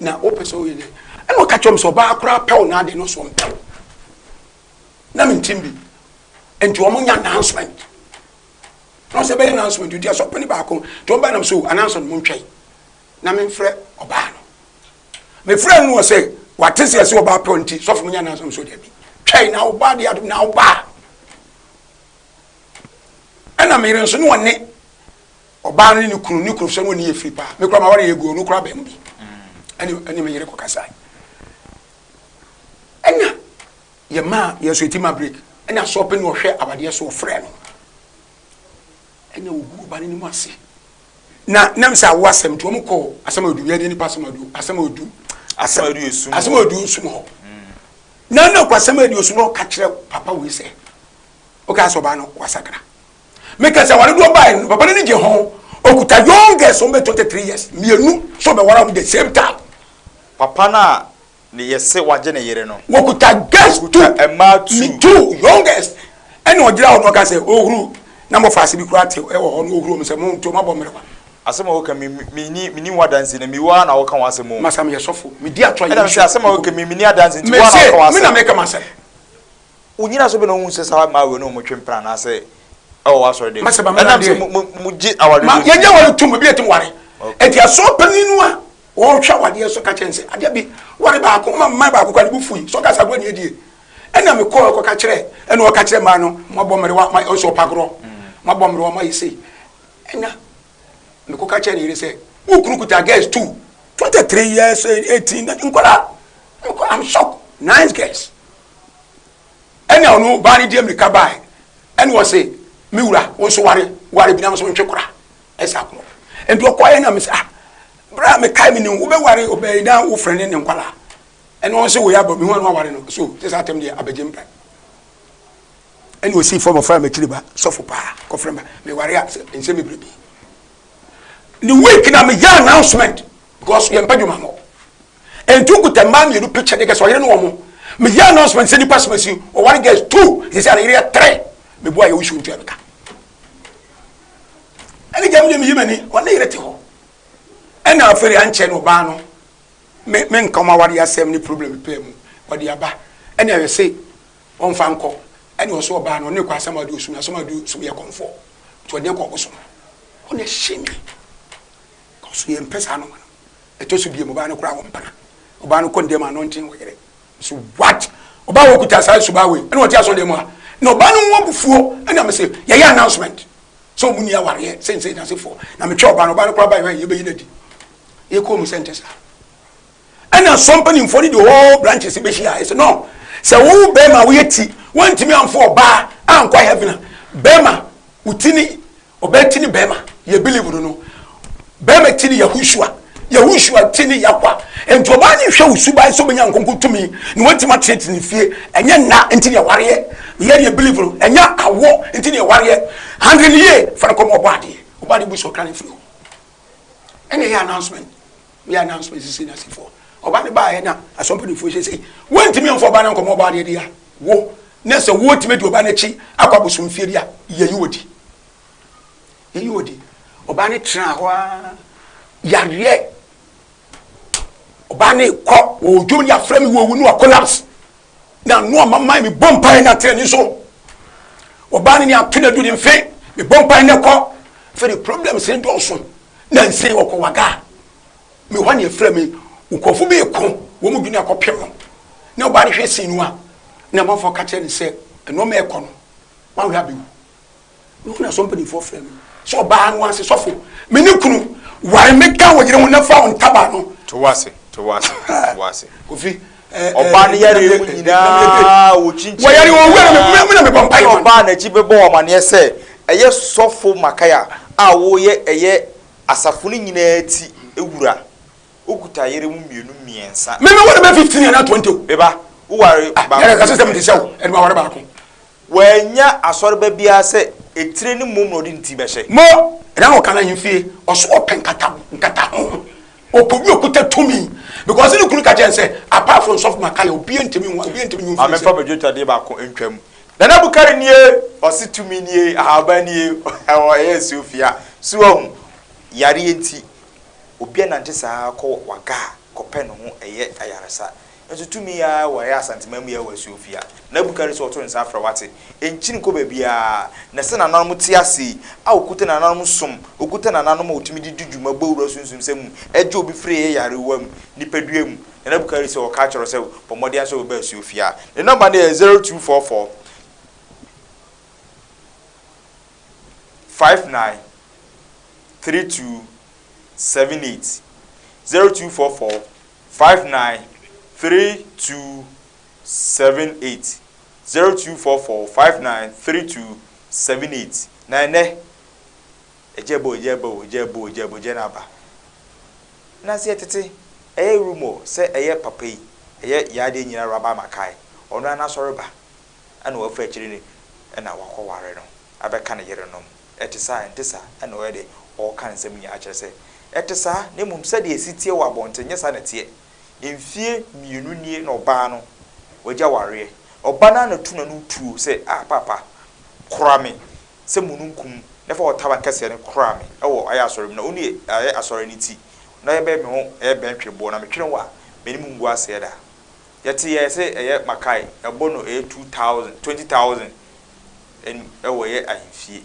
na opeso yele eno ka chom so ba akra pew na de no so mpew na mentimbi enti omo nya announcement no se be announcement du dia sompani ba ko to mba nam so announcement mo ntwai na men frɛ oba no me frɛ no se watese se oba pew nti so fo nya announcement so de bi twai na oba de adum na oba ana mire nso no wonne oba no ni kunu so no ni efiri pa me kura ma ware egu no kura bem bi ani me yire ko kasai enya ye ma ye so etima break enya so open no hwe abade so frɛ no enya ogu oba ni mu ase na nam sa wasem to mo ko asem odu ye ni pasem odu esum ho na kwa asem odu esum ho ka kire papa we se o ka so ba no wasakra make us want to do buy papa ni je ho okuta youngest on 23 years mienu so be wara the same time papa na ne yese waje ne yere no okuta guest two youngest ene ogira ho no ka say ohuru na mo fase bi kura te e wo ho no ohuru mo say mo nto mabo mere kwa asema wo ka mini wadansi na mi wa na wo ka wa asemo masam ye sofo mi di atwa ye asema wo ka mini adansi nti wa na wo ka wa asemo mi na make masam unyina so be no hu se sa ma we no mo twempra na say oh wasoro de masaba muji awade ye je wale tum bi etim ware enti aso paninu a wo hwa wade so ka chense ade bi ware ba ko ma ba ko kwa bu fui so ka sagwa ne die ena me ko ka kire ena wo ka kire ma no mo bomere wa ma so pagro mo bomere wa ma yise ena me ko ka kire ne yire se ukurukuta girls 23 years 18 nkola I'm shocked nice girls ena onu ba ni die me ka bai ena wo say miura wonso ware binam so ntwekora esa ko enti okoye na me say bra me kai me ni wo be ware obey na wo frene ne nkwala ene wonso wo ya ba mi ho na ware no so this atem dia abegimpa ene o si form of fire me kiriba so for pa ko frema me ware a ense me brebi the week na me ya announcement because we empaduma mo enti kutemba me do picture de so yere no mo me ya announcement say ni pasmasi o ware guys 2 they say area 3 me boy you should tell me ani jam dem yimani wona yirete ho ena afere anche no ba no me nkama wari asem ni problem pe mu wadi aba ena we say on fa nko ena o so ba no ne kwa asem adu osu na so adu so ye konfo to de ko so ona shimi ko so ye mpesa no eto so bie mu ba no kura wo mpana oba no konde ma no ntin wo yire so what oba wo kuta sai so ba we ena o ti aso de mu a no ba no wo bufuo ena me say ye announcement so muni ya ware say na say for na me twa ba no kura ba ye be yinadi ye ko mu sentence ena company for the whole branches be share say no say wo be ma wo yeti want me am for ba ankwa heaven be ma utini obetini be ma ye believe no be ma tini yahushua tini yakwa enti oba ni hwe usuba so benya nkonkotumi ni wantima treat ni fie enye na enti ya ware ye believe no enya awo enti ya ware 100 ye fa ko mo bade Obadi bu so kan free. Any announcement. We announcement is in as for. Obadi ba na asompo fo say wentimi on for ba na nkomo ba de dia. Wo na se wo timi de obani chi akwabosum fie dia ye yiwodi. Ye yiwodi. Obani tra ho yare. Obani ko ojo ni aframi wo wu no collapse. Na no mama mi bompa na tre ni so. Obani ni akena du ni mfe mi bompa na ko for the problem say do so. Na nse wo ko waga. Me hwan ye fra me ukofo be ko wo mu dwuni akopem na obani hwe sinu a na mafo ka che ni se eno me ko no wa hwa be wu na so mpani fo fra me so ba no anse sofo me ni kunu ware me ka wo yire ho na fa on taba no to wase kofi obani yare mu nyina wo chinchi wa yare wo we me bompa yo oba na ji be bo omane se eye sofo makaya a wo ye eye asafo ni nyina ti ewura okuta yere mu mienu miensa me wona be 15 na 20 beba wo ware ba ya ka system de sew e ma ware ba ko wanya asore ba bia se etire ni mom no de nti be hye mo na wo kana himfie oso openkata nkata opobi okuta tumi because ni kunu ka jense apart from soft makaya obi ntimi nwu ame fa bejuta de ba ko entwam na bukari nie osi tumi nie ahaba nie o yes ofia so yare enti obi anante saa ko waga ko pe no ho eye ayaresa enso tumi ya wa ya santimamu ya wasu ofia na bukari so to nsa afra wate enchini ko bebia na se na nanom ti ase a okuta na nanom som okuta na nanom otumi di dudwuma bawura sunsun sem eje obi free yare wam nipaduam na bukari so ka choro se pomodi aso oba asu ofia the number na 0244 59 3278 0244 59 3278 0244 59 3278 na ne ejebo jenaba na se tete eye rumo se eye papai eye yade nyina raba makai ono na soreba ana wafa akiri ni na wakoware no abeka na yere no etisa ana wede o kan sem nya akere se etisa ne mum se de esitie wa bontenye sa na tie emfie mienu nie na oba no wagya ware oba na tu na no tuo se papa krame se mununkum na fa otaba kase ne krame ewo aya asore na oni aya asore ni ti na ye be me ho e be ntwebo na metwere wa meni mungu ase da yete ye se eye makai ebo no 2000 20000 en ewo ye ahifie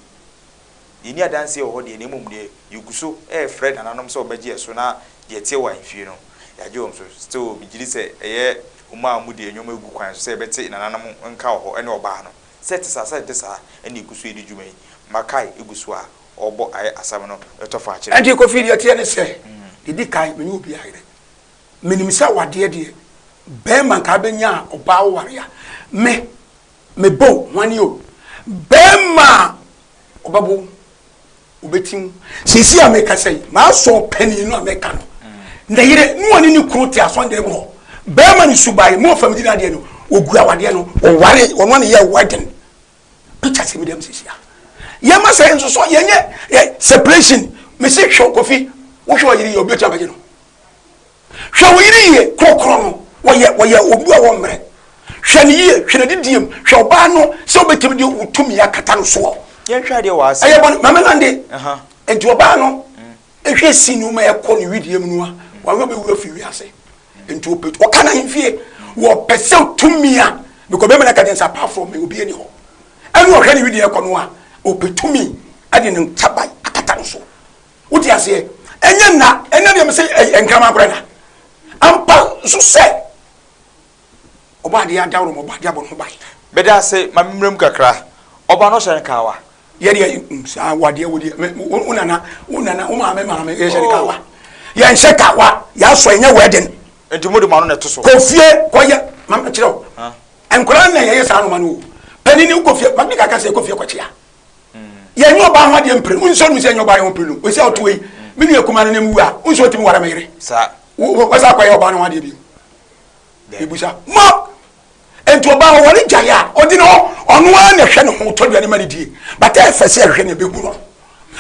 yini adanse ho de ne mum de yuguso fred ananom se obagye eso na de tie wa ahifie no yaje om so still bigiri se eye KUMAWOOD enyom egu kwan so se beti nananam nka ho ene oba no set sa ene iguso edi dwuma yi makai iguso a obo aye asam no etofa akire enti ko fidi atie ne se didi kai meni obi ayire menim se wade de be man ka benya oba ware ya me bo wani o be ma obabo obetim sisi ameka sei ma so pani no ameka no na yire no woni ni kru ti asonde mo be ma ni subai mo famidi na de no ogu awade no o ware ono ne ye wedding picture se mi dem sisi ya ye ma se nso so ye nye separation me se hwo kofi wo hwo yiri obi otia baje no hwo yiri ye kokoro no wo ye obi a wo mre hwo ne ye hwo ne didiem hwo oba no se obetim de utumi akata no so ye hwa de wa ase aye bon mama nande enti oba no ehwe sinu ma ekọ no widiem no a wa go be wo fi wi ase enti opet o kana himfie wo pese tumi a because be me na kadence apart from me obi eni ho anu o hwe ne widiem ekọ no a opetumi ade ne tabai akata no so wodi ase enye na de me se enkrama akora na ampa so se oba de adawro mo ba de abon ho bai be da se mamrem kakra oba no hye kawa yeri sa wade wodi unana o ma me ye hye kawa ye hye kawa ya so enye wedding entumudu ma no ne to so kofie koye mam kirewo enkora na ye sa no ma no pani ni kofie mam ni kaka se kofie kwachia ye nyo ba ho de mpre unso nu se nyo ba ho pelu o se otoi mi ni ekuma na mu a unso timi wara meyire sa wo sa kwa ye oba no wa de bi ebusa mo enti oba ho wori jaya odi no ono a na hwe ne ho to duane mani die but e fese hwe ne beku no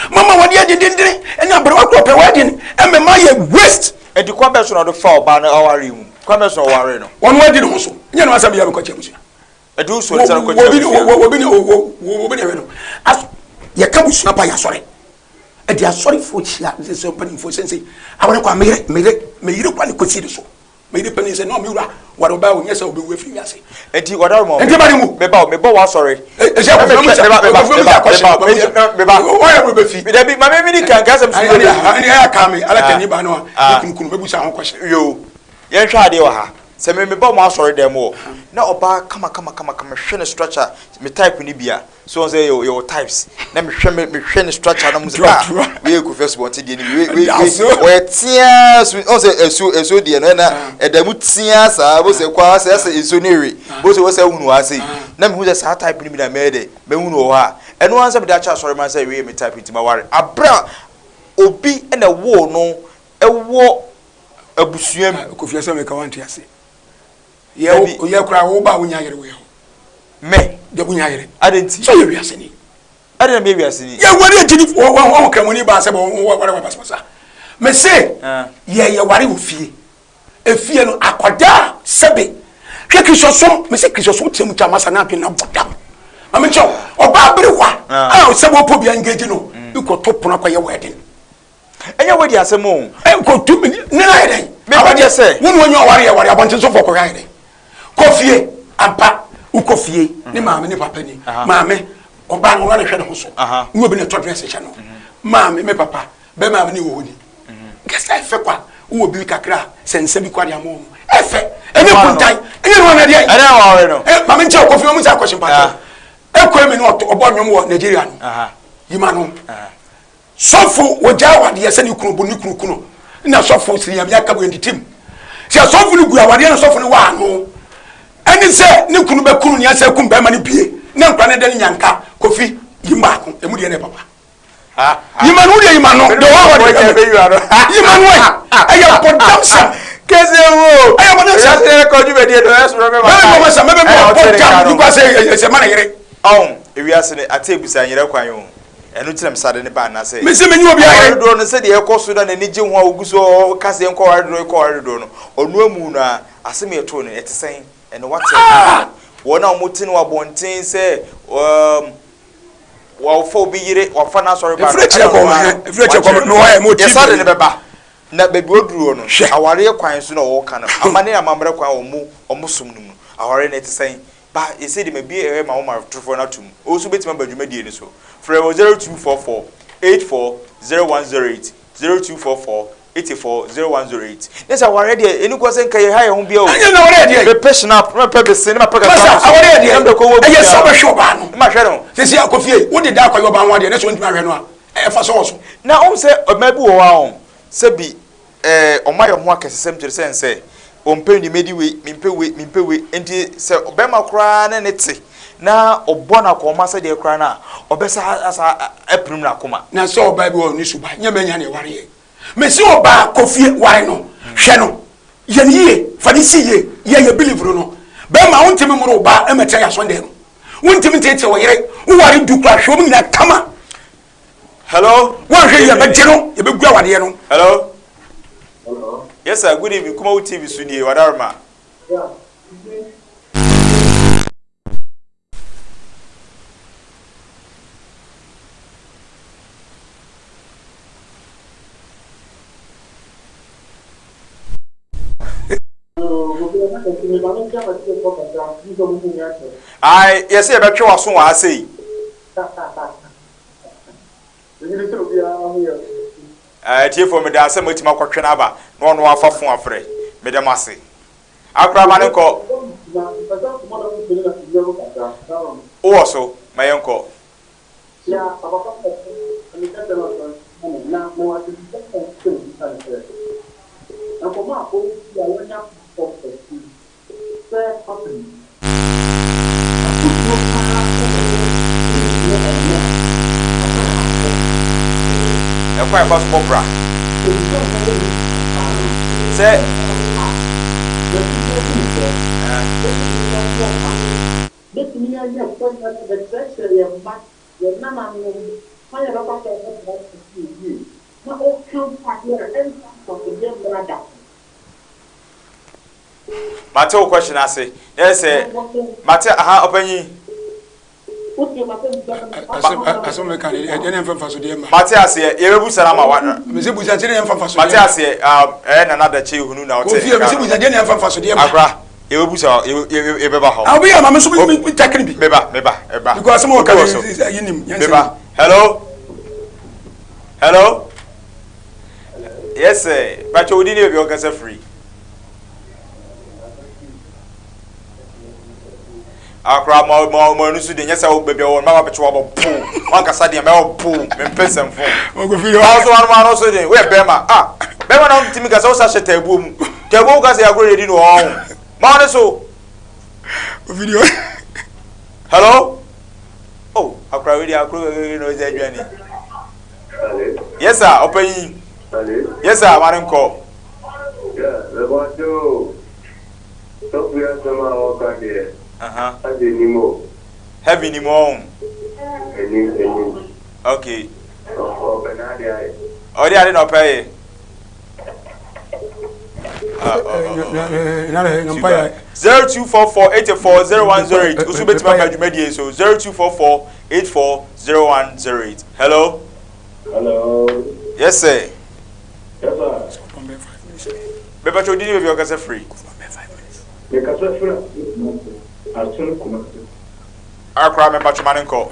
Mama wadi dindindin ena brewa ko pe wedding e me ma ye waste e di kwa so no do fa oba na aware mu kwa so aware no won wadi no so nya no asam ya be ko chemusu e du so nsa ko obi no as ye ka busu apa ya sore e dia sore fo chia so pani fo sense aware kwa me yire kwa ni ko si de so me yire pani se no me wura wado ba wo nya se obi we fi wiase enti wada mo enti bari mu me ba wa sorry e se ko me ba be fi da bi mama mi ni kan ga sam su ni ya ka me ala tani ba no a kunkunu me busa ho kwashe yo ye hwa ade wa ha se me ba mo sorry dem wo na oba kama hwe ne structure me type ni bia so say your types na me hwe ne structure na muzika we ku Facebook ti de ni we tia so say eso de no na edamu tia sa bo se kwa se eso newe bo se wo se hunu ase na me hu say sa type ni bi na me de me hunu wo ha eno ansa me da cha sorry man say we me type ti ma ware abra obi na wo no ewo abusuam ko fi ase me ka wanti ase ye kura wo ba wo nya yere we me de bu nya yere adenti so ye wiase ni ade na me wiase ni ye wari ejini wo kramoni ba se bo wo wari basasa me se ye wari wo fie efie no akoda sebe hwe kisosom me se kisosom temu chama sana pe na bodam mama cho oba berewa sebe opo bia engage no iko topono kwa ye wedding enya wedi asemo ko tu ni na yede me ba se wonu onye wari ye wari abontin so for ko yede kofie ampa ukofie ni maame ni papa ni maame oba no na hwe ne ho so ni obi ne to dress cha no maame me papa be maame ni wo ni gesa efe kwa wo bi kakra sense bi kwa dia mo efe enye kuntai enye no na dia ade wa we no maame nche okofie mu sa kwashin pa ekwa mi no obo nwom wo Nigeria no yima no sofu woja wade ye se ni kunu bo ni kunu na sofu siriam ya kabo nditim se sofu ni gura wade na sofu ni wa no ani se ni kunu be kunu ni ase kum be ma ni pie na nkwa ne de nyanka kofi yima ko emu de ne papa yima no de yima no de wa wade be yaro yima no ayi podam sa kese wo ayi mo na se ko ju be de do eso me ma sa me be podam du kwa se ma na yere ewiase ne atebusa nyere kwan yo enu tirem sade ne ba na se me se menyi obi ayere do no se de ekoso da ne je ho oguso kase enko ware do no onu amu na asem yeto ne etesen ene wate wona omutin wa bontin se wa fo bi yire wa fa na sorry ba efreche ko no wa mo ti sade ne beba na bebi oduro no aware kwan so na wo kana amane amamre kwan omo sum no mu aware ne etesen ba yese de mebi e ma wo ma trofo na tum o so betima badwuma die ni so free 0244 840108 0244 840108 nesa aware de eni ko se nka ye ha ye ho bia o anya na aware de be passionate na pe be se na pa ka aware de am de ko wo e ye so be hwe ba no ma hwe no sisi akofie wo de da akwa yo ba ho de na so ntuma hwe no a e fa so so na o se mabi wo wa on se bi o ma ye ho akesesem kire sense ompe ni medi we mimpe we enti se obema kra na neti na obona ko ma se de kra na obesa asa eprim na koma na se oba bi wo ni suba nya menya ne ware ye me se oba kofie ware no hwe no ye ni ye fa ni si ye believe no be ma wontimi mu oba emete ya so ndem wontimi tete wo yere wo ware du kra hwe mu na kama hello wo hwe ye be jeno ye be gua ware ye no hello yes sir, good evening. KUMAWOOD TV studio. Wadarma. Yeah. I yes, I bet you are soon. I say. Tie for me da se matima kwatwe na ba no no afafo afre me dem ase akra ma ne ko o so ma yenko ya papa ni ka de na mo wa ti na ko ma ko ya wanya ko se happen e kwa pass popra se Mateo question I say. Yes, Mateo, open asome kan ene mfa so de ma Matias ye yebu salama wa me se buza tire mfa so de Matias ye na nada che hunu na ote me se buza de mfa so de ma abra yebu sa ye beba ho abi ya ma me so me takri bi beba because some of kan yinim beba hello yes sir but you didn't be okay free akra mo nusu de nyesa wo bebe wo mama peche wo bo wan kasa de me wo me mpesem fo o go feel also one man also de we bema bema na ntimi kasa wo sa sheta ebu mu tebo kasa ya go ready no ho ma ne so video hello oh akra we no ze adwani yes sir open yes sir man nko yeah le bonjour so we are sama o ka de Heavy ni mo. Okay. Oh, they are not pay. 0244840108. Usu beti ma page media so 0244840108. Hello. Hello. Yes sir. Yes sir. Beba chodi ni be o kase free. Be kase free. Asunu kuma. Akra me batman nko.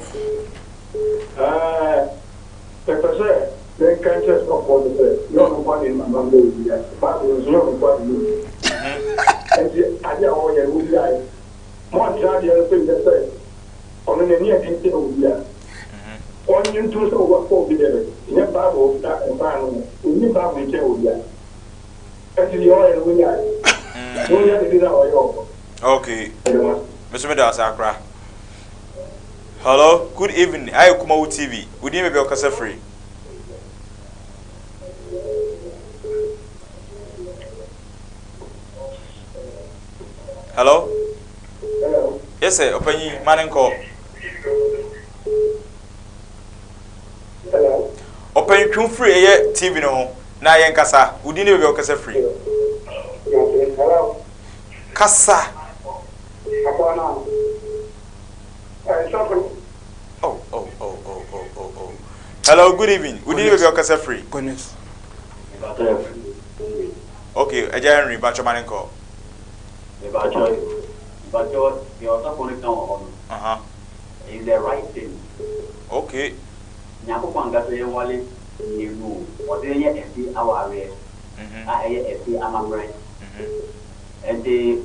Professor, they can't just go for the no one in my mother yet. But there's no one. And Addia all your wood guy. More than the other thing that said. On the near thing over here. On you two over 4 billion. In a Bible, that and final. We need Bible tell you. And the oil we got. Don't have to do that oil. Okay. Mr. Medas Akra. Hello, good evening. I KUMAWOOD TV. Would you be okay free? Hello? Hello. Yes, sir. Open your man and call. Hello. Open your free TV no. Na yen kasa. Would you be okay free? Hello. Kasa. Oh. Hello, good evening. Would you be okay free? goodness Okay, Henry, Bacho man and call. But you're not going to know. Is the right thing. Okay. Nyapo panga to wale you know what they are FD our area. I FD amamre. And the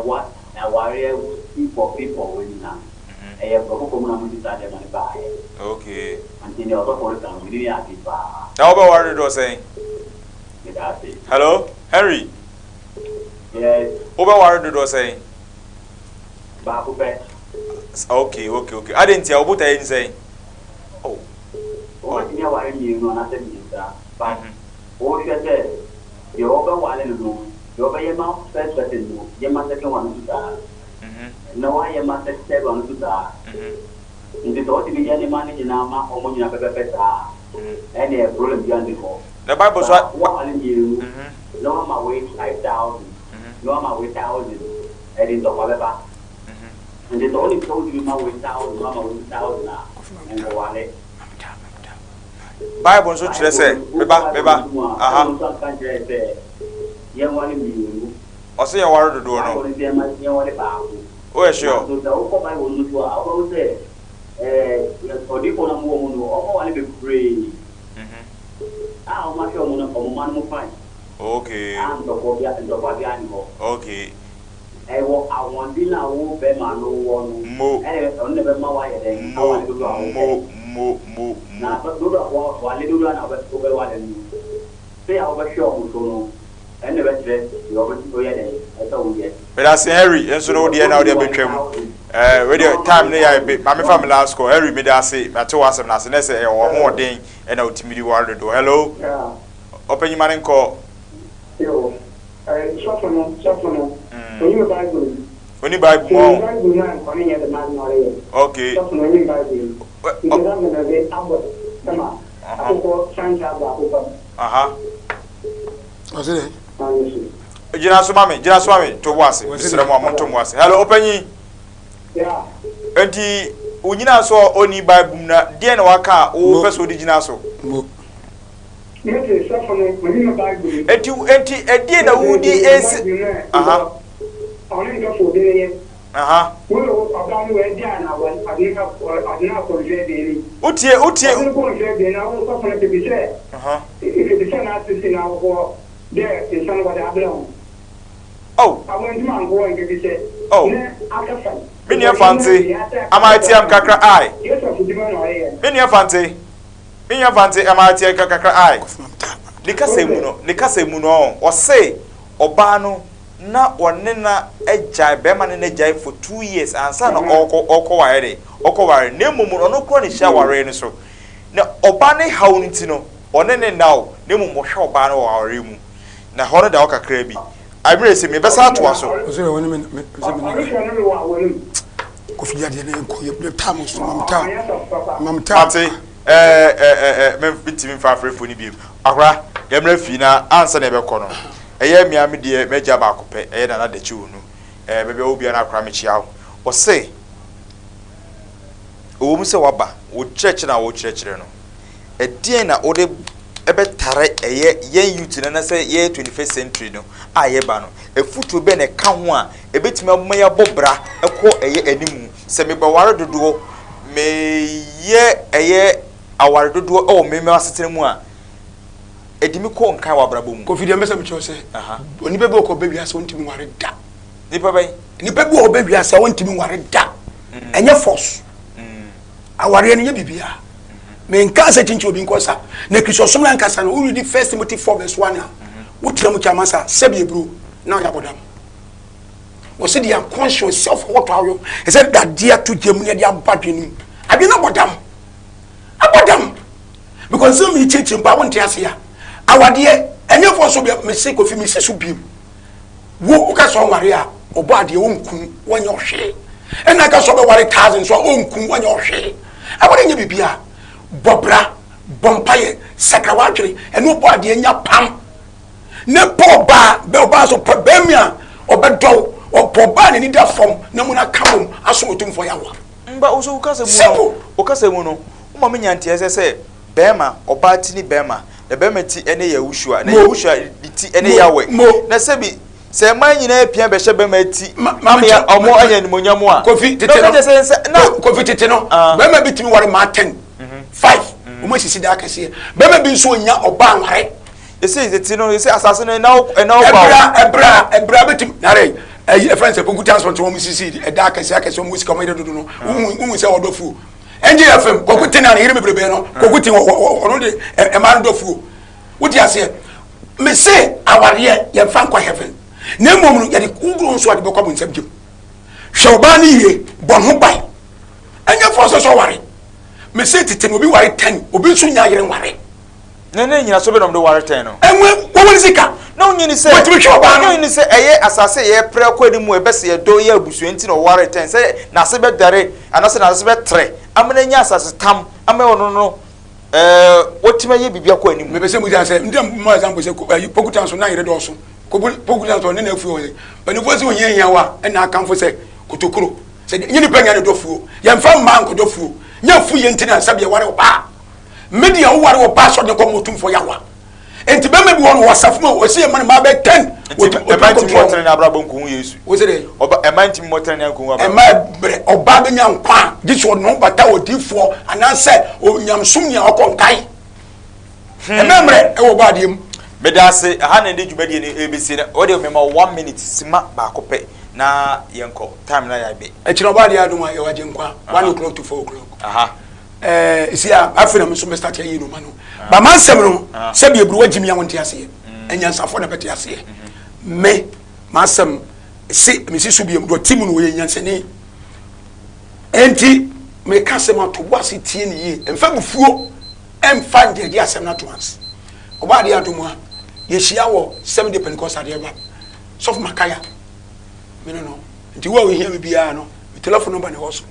what our area people winning now. I have got to decide money buy. Okay. Until the other for them, we didn't have it. How about what you saying? Hello, Henry. Yes. Over what you saying? Babu bet. Okay. I didn't tell what I saying. Oh. What you are you know, nothing is that. But what you said, you over one and no, you over your mouth, first person, you must take one to that. No, I am not step on to that. In the thought to be any money in our mouth, or when you have a better. Any problem beyond before. The Bible's what you no, my weight 5,000. No, my weight 1,000. And it's all about. And it's only told you my weight 1,000, my weight 1,000 and go on it. Bible so chile say beba You want to be. O say you worry do no. Oh sure. So the whole Bible will do. I will say odiko na mo no o wale be pray. O ma sure mo na ko man mo fine. Okay. And the bobia and the bobia animo. Okay. Wo awon bi na wo be ma no wo no. Mo. On ne be ma wa ye den. Mo. Na but do that wale do na be ko be wale ni. Say I be sure mo so no. And the best you over to ye den. I told you. But I say Harry, and so no dey now dey betwem. Radio time na ya be. Ma me family last call. Harry me dey say, na to wasem na say na say e wo ho den e na otimidi worry do. Hello. Yeah. Open your man call. Yo. Short no. When you Bible. Only Bible mo. Bible man, when you the man no. Okay. Short no Bible. Because I'm going to be Sama. Ako Santa Bakupa. Aha. Was it? Jina so mami to wase. Sira mo amonto mo wase. Hello opanyi. Yeah. Enti onyina so oni Bible na de na waka o peso di jina so. Mete safone mani Bible. Enti edie na wudi es. Aha. Oni ga fo de ye. Aha. Wo abani we dia na wa adina ko je de ni. Utie. Ko je de na wo safone te bi se. Aha. If it is na sisi na wo there is some what happen. Oh. I went to man go and get it. Oh. Mini fancy. Am I tiam kakra ai? Yes, of the man or here. Mini fancy. Am I tiam kakra ai? Nikase mu no. O say oba no na one na ejai be man na ejai for 2 years ansa na okoware. Okoware na mumu no kro ni shaware ni so. Na oba ne hawo nti no one ne now na mumu hwe oba no ware mu. Na hono da okakra bi. Abre se me besa to aso. Was it one minute? Kofi ya de na ko ye tam so mamta. Ate me bitimi fa afrefo ni bi. Akra yemra fi na ansa na ebekọ no. Eye mia me de meja ba akopẹ eye na da chi onu. Bebe obi na akra me chia wo se o mu se waba wo church na wo church no. Edien na wo de ebe tare eye yen youth na say ye 21st century no aye ba no efutu be ne ka ho a ebetimi amaya bobra ekọ eye animu se me ba ware dodo me ye eye aware dodo o me me asetene mu a edimi ko nka wa brabo mu Kofi de mesa me cho se oni bebe ko be wiase wontimi ware da nipa bai ni bebe o be wiase wontimi ware da enye force aware ne ye bibia me nka se chinchi obi nkosa na kristosom na nkasa no we read 1 Timothy 4:1 wo tram cha masa sebi ebru na ya bodam wo se dia conscious self what are you he said that dear to jemu ne dia badwenu abi na bodam because so me chinchi mpa wonte ase ya awade enye fo so be me se Kofi me se so biem wo ka so ware a obo ade wonkun wonye ohwe ena ka so be ware 1000 so wonkun wonye ohwe awade nye bibia bobra bompaye sakrawatri eno bo ade nya pam ne poba be oba so pabemia obedo opoba ne ni da fom na mu na kamom aso otumfo yawa mba uso ukase mu no uma menya ntia ese bema oba ti ni bema the bema ti ene ya wushua na wushua ti ene yawe na sebi se man nyina apia be hye bema ti mama ya omo anya ni monyamo a Kofi tete no Kofi tete no bema bitimi ware ma 10 5 omo sisi da akase bema bi nso nya oba anware ese tete no ese asase no na ebra bitim nare friends epoku transport omo sisi da akase omo sika omo dodo no unu se odofu NGFM kokuti na yire mebrebe no kokuti ono de emar dofu wudi ase me say aware ye fa kwa heaven na mom no ye de kugro nso ade bekwa bonsam jem hwe oba ni ye bon ho bai anya force so ware me say tete no bi ware 10 obi nso nya yire ware nene nyina so be no de ware 10 no enwe wo woni sika na onyini se onyini se eye asase ye pre kwa ni mu ebese ye do ye abusu enti no ware 10 se na se be dare anase na se be tre amene nya asase tam ame ono no wotime ye bibia kwa ni mu me be se mu se ndem mo example se pokutan so na yire do so pokutan so ne na afu oye bani fo se onye yan wa na akamfo se kotokuro se nyini panya ne do fuo ye mfa ma nkodo fuo nya fu ye ntina sabia ware oba media wo ware oba so de ko motumfo yawa enti be mebi won wasafuma o se man ma be 10 emanti motre na abrabo nku Yesu wo se de oba emanti motre na nku abrabo bre oba be nya nkwa giso no bata odifo ananse onyamsum nya okonkai ememre e wo ba dem medase ha na ndi djumadi ni ABC na o de mema 1 minute sima ba kope na yenko time na ya be e kira ba de aduma e waje nkwa 1 o'clock to 4 o'clock aha isi a afina me so me start yi no manu ba mansem no se bi ebru wagimi awonte ase enyansafo na bete ase me masem si me si so bi do tim no ye nyansani enti me kasem atobo ase tie ni yi emfa bufuo emfa ndeje asem na to ans oba de adomu a ye hia wo 70 Pentecost ade ba sof makaya me no nti wo hia me bia no me telephone number ne wo so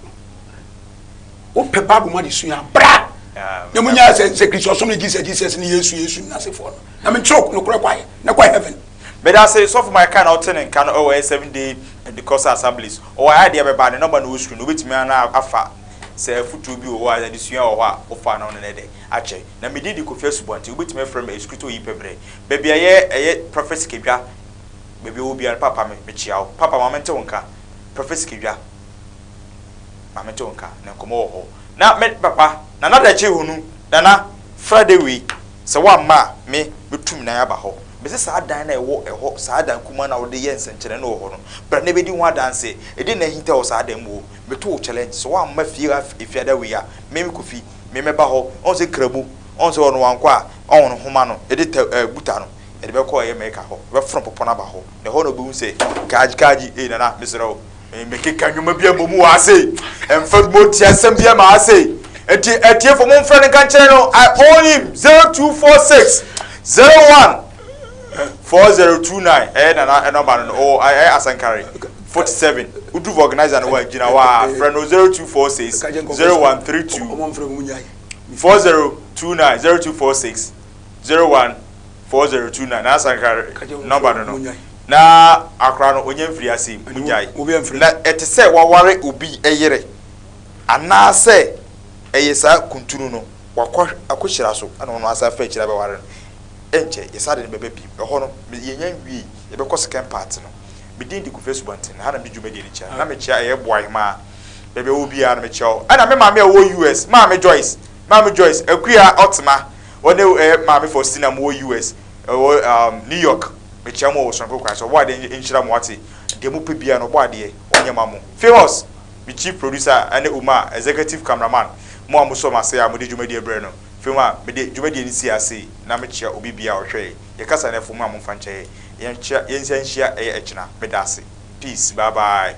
o pe babu ma de suya bra na munya se Christ so me Jesus ni Yesu na se for na me chok no kura kwai na kwai heaven but I say so for my kind out and can over 7 day the course assemblies or I had every bad number no screen with me na afa say futu bi o wa the sua o ha o fa na on na dey ache na me did ko first bonti o betime from a scripture yi pebre baby aye prophecy kedwa baby obi an papa me chia o papa mama nte wonka prophecy kedwa mama nte wonka na komo ho na me papa na na da che hunu na Friday we se wa ma me betum na ya ba ho be se sa dan na eho sa dan kuma na wo de yen senkere na ho no bra na be di ho adanse e di na hinta o sa dan mu be to challenge so wa ma fi da we ya me ko fi me ba ho on se krabu on se ono wankwa on homa no e de buta no e de be ko ye me ka ho be from popo na ba ho ne ho no be se kaji e na misro me ke kanwuma bia momu wa se emfa mo tia sem bia ma se etie for mo friend kan chere no I own him 0246 01 4029 na number no oh I asankari 47 udu organizer no wa gina wa friend 0246 0132 4029 0246 01 4029 na asankari number no na akra no onye mfiri ase munjai na etese waware obi eyere anase eyesa kuntunu no wakwa akohyira so ana ono asa fa kyira be ware enche yesa de bebe bi ho no yenya wi ye be ko second part no me din di ku Facebook antin ha na me dwuma de ni cha na me chia ye boy ma bebe obi a na me chia ana me maame a wo US maame Joyce akua otma wone maame Faustina mo US New York me chia mo wo sonko kwa so bo de enhyira mo ate de mo pe bia no bo ade onye mamo famous me chief producer ane Uma executive cameraman mo amuso mase a mo de dwuma de ebre no fema me de dwuma de ni si ase na me chia obi bia ohwe ye kasa na fomu amfa nche ye nhyia echina me dase peace bye bye